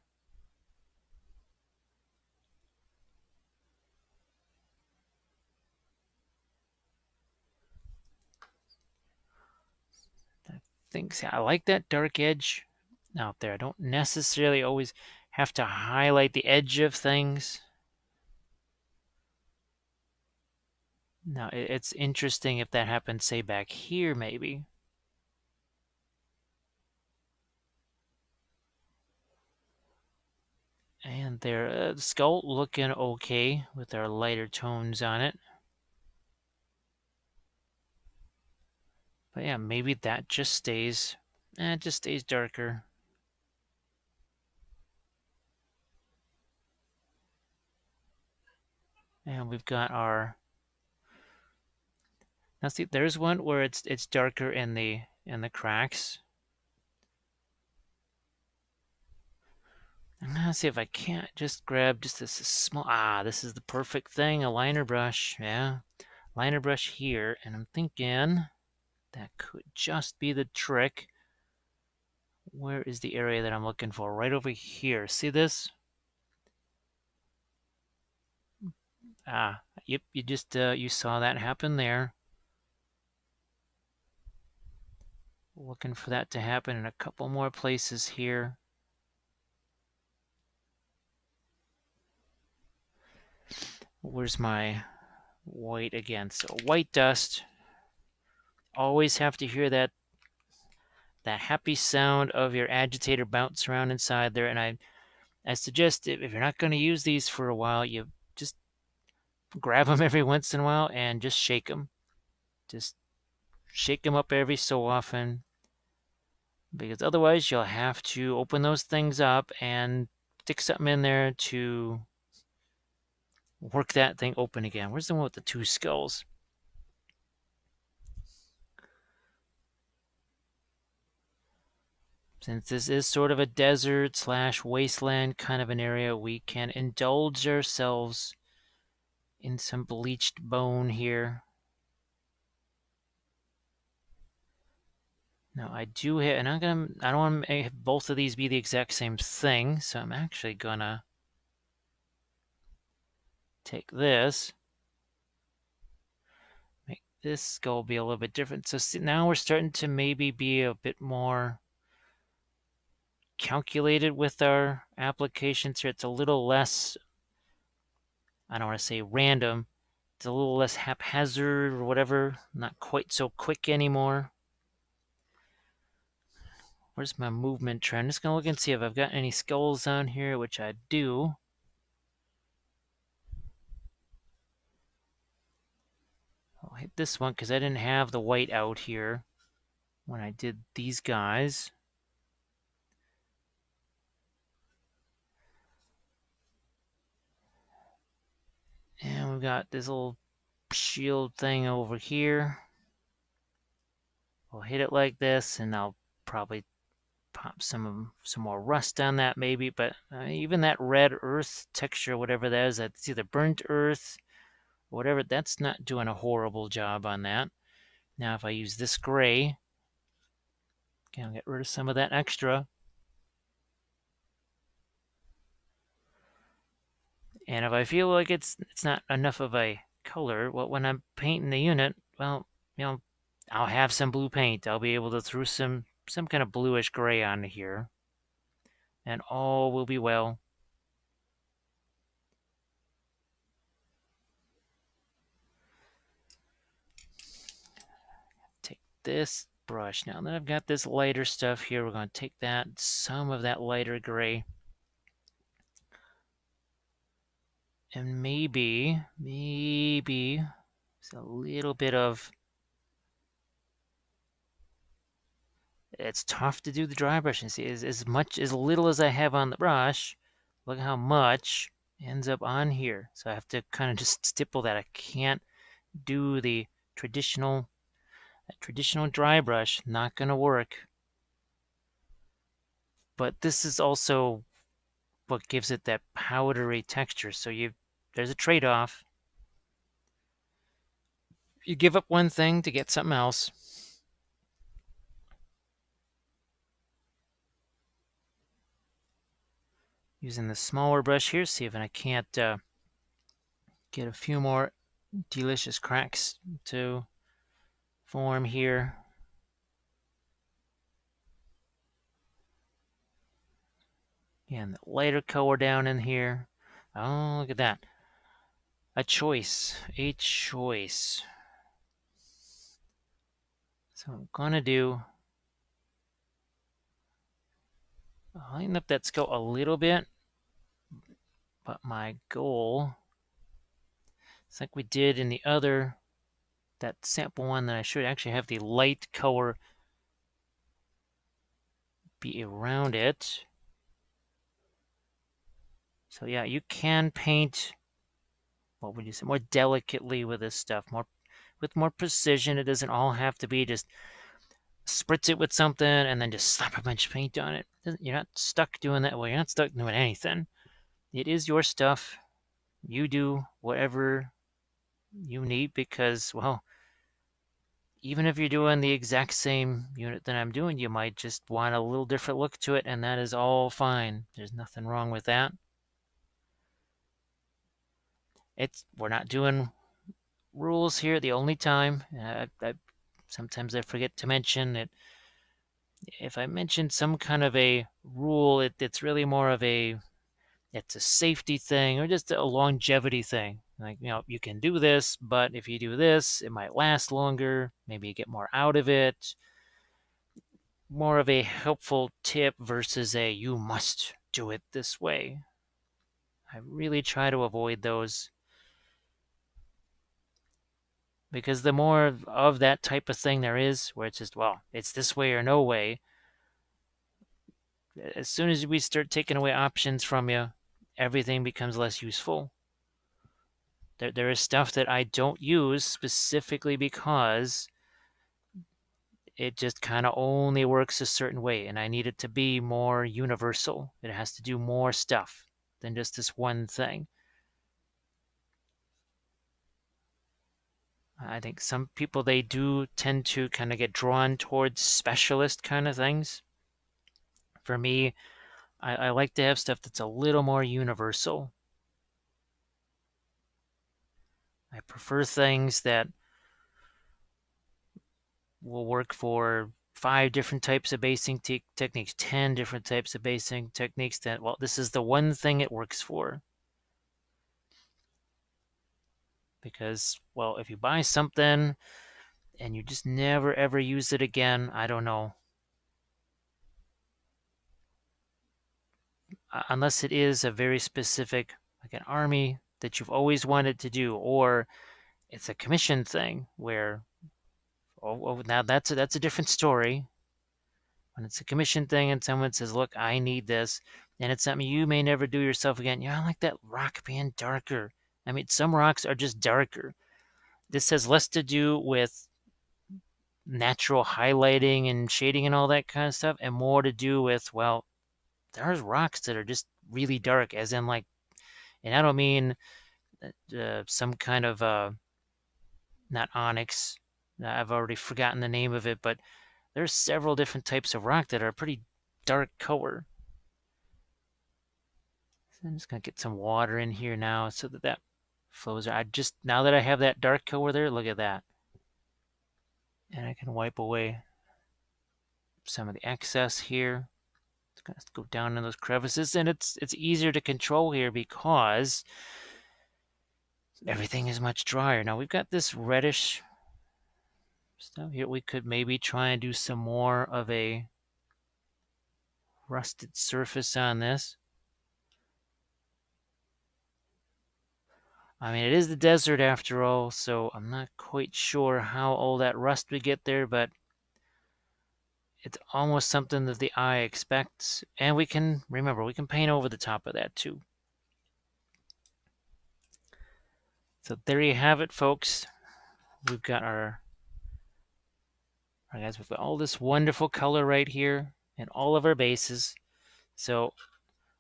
I like that dark edge out there. I don't necessarily always have to highlight the edge of things. Now, it's interesting if that happens, say, back here, maybe. And their skull looking okay with our lighter tones on it. But yeah, maybe that just stays, it just stays darker. And we've got our, now see, there's one where it's darker in the cracks. I'm gonna see if I can't just grab just this small, this is the perfect thing, a liner brush. Yeah, liner brush here, and I'm thinking that could just be the trick. Where is the area that I'm looking for? Right over here. See this? Yep, you just you saw that happen there. Looking for that to happen in a couple more places here. Where's my white again? So white dust. Always have to hear that happy sound of your agitator bounce around inside there. And I suggest if you're not going to use these for a while, you just grab them every once in a while and just shake them. Just shake them up every so often, because otherwise you'll have to open those things up and stick something in there to work that thing open again. Where's the one with the two skulls? Since this is sort of a desert / wasteland kind of an area, we can indulge ourselves in some bleached bone here. Now I do hit, and I don't want to make both of these be the exact same thing, so I'm actually gonna take this, make this skull be a little bit different. So see, now we're starting to maybe be a bit more calculated with our applications here. It's a little less, I don't want to say random, it's a little less haphazard or whatever, not quite so quick anymore. Where's my movement trend? I'm just going to look and see if I've got any skulls on here, which I do. I'll hit this one because I didn't have the white out here when I did these guys. And we've got this little shield thing over here. I'll hit it like this, and I'll probably pop some more rust on that maybe, but even that red earth texture, whatever that is, that's either burnt earth, or whatever, that's not doing a horrible job on that. Now if I use this gray, okay, I'll get rid of some of that extra. And if I feel like it's not enough of a color, well, when I'm painting the unit, well, I'll have some blue paint. I'll be able to throw some kind of bluish gray on here, and all will be well. Take this brush. Now that I've got this lighter stuff here, we're going to take some of that lighter gray, and maybe it's a little bit of. It's tough to do the dry brush and see as little as I have on the brush. Look how much ends up on here. So I have to kind of just stipple that. I can't do the traditional dry brush. Not gonna work. But this is also what gives it that powdery texture. So there's a trade-off. You give up one thing to get something else. Using the smaller brush here, see if I can't get a few more delicious cracks to form here. And the lighter color down in here. Oh, look at that. A choice. So what I'm going to do, I'll lighten up that skull a little bit. But my goal, it's like we did in the other, that sample one, that I should actually have the light color be around it. So yeah, you can paint, what would you say, more delicately with this stuff, with more precision. It doesn't all have to be just spritz it with something and then just slap a bunch of paint on it. You're not stuck doing that. Well, you're not stuck doing anything. It is your stuff. You do whatever you need because, well, even if you're doing the exact same unit that I'm doing, you might just want a little different look to it, and that is all fine. There's nothing wrong with that. We're not doing rules here. The only time, sometimes I forget to mention it. If I mention some kind of a rule, it's really more of it's a safety thing or just a longevity thing. Like, you can do this, but if you do this, it might last longer. Maybe you get more out of it. More of a helpful tip versus a you must do it this way. I really try to avoid those because the more of that type of thing there is, where it's just, well, it's this way or no way, as soon as we start taking away options from you, everything becomes less useful. There is stuff that I don't use specifically because it just kind of only works a certain way, and I need it to be more universal. It has to do more stuff than just this one thing. I think some people, they do tend to kind of get drawn towards specialist kind of things. For me, I like to have stuff that's a little more universal. I prefer things that will work for 5 different types of basing techniques, 10 different types of basing techniques that, well, this is the one thing it works for. Because, well, if you buy something and you just never ever use it again, I don't know. unless it is a very specific, like an army that you've always wanted to do, or it's a commission thing where, now that's a different story. When it's a commission thing and someone says, "Look, I need this," and it's something you may never do yourself again. Yeah, I like that rock being darker. I mean, some rocks are just darker. This has less to do with natural highlighting and shading and all that kind of stuff, and more to do with, well, there's rocks that are just really dark, as in like, and I don't mean some kind of not onyx. I've already forgotten the name of it, but there's several different types of rock that are pretty dark color. So I'm just gonna get some water in here now so that flows. Now that I have that dark color there, look at that, and I can wipe away some of the excess here. It's gonna go down in those crevices, and it's easier to control here because everything is much drier. Now we've got this reddish stuff here. We could maybe try and do some more of a rusted surface on this. I mean, it is the desert after all, so I'm not quite sure how all that rust would get there, but it's almost something that the eye expects. And we can, remember, we can paint over the top of that too. So there you have it, folks. We've got our guys, we've got all this wonderful color right here and all of our bases. So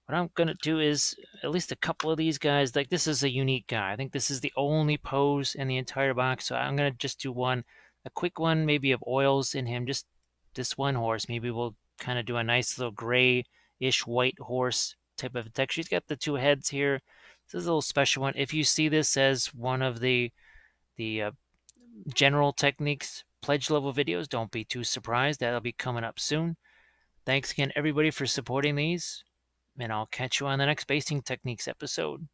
what I'm going to do is at least a couple of these guys, like this is a unique guy. I think this is the only pose in the entire box. So I'm going to just do a quick one, maybe of oils in him, just this one horse. Maybe we'll kind of do a nice little gray-ish white horse type of texture. He's got the two heads here. This is a little special one. If you see this as one of the general techniques pledge level videos, don't be too surprised. That'll be coming up soon. Thanks again, everybody, for supporting these, and I'll catch you on the next basing techniques episode.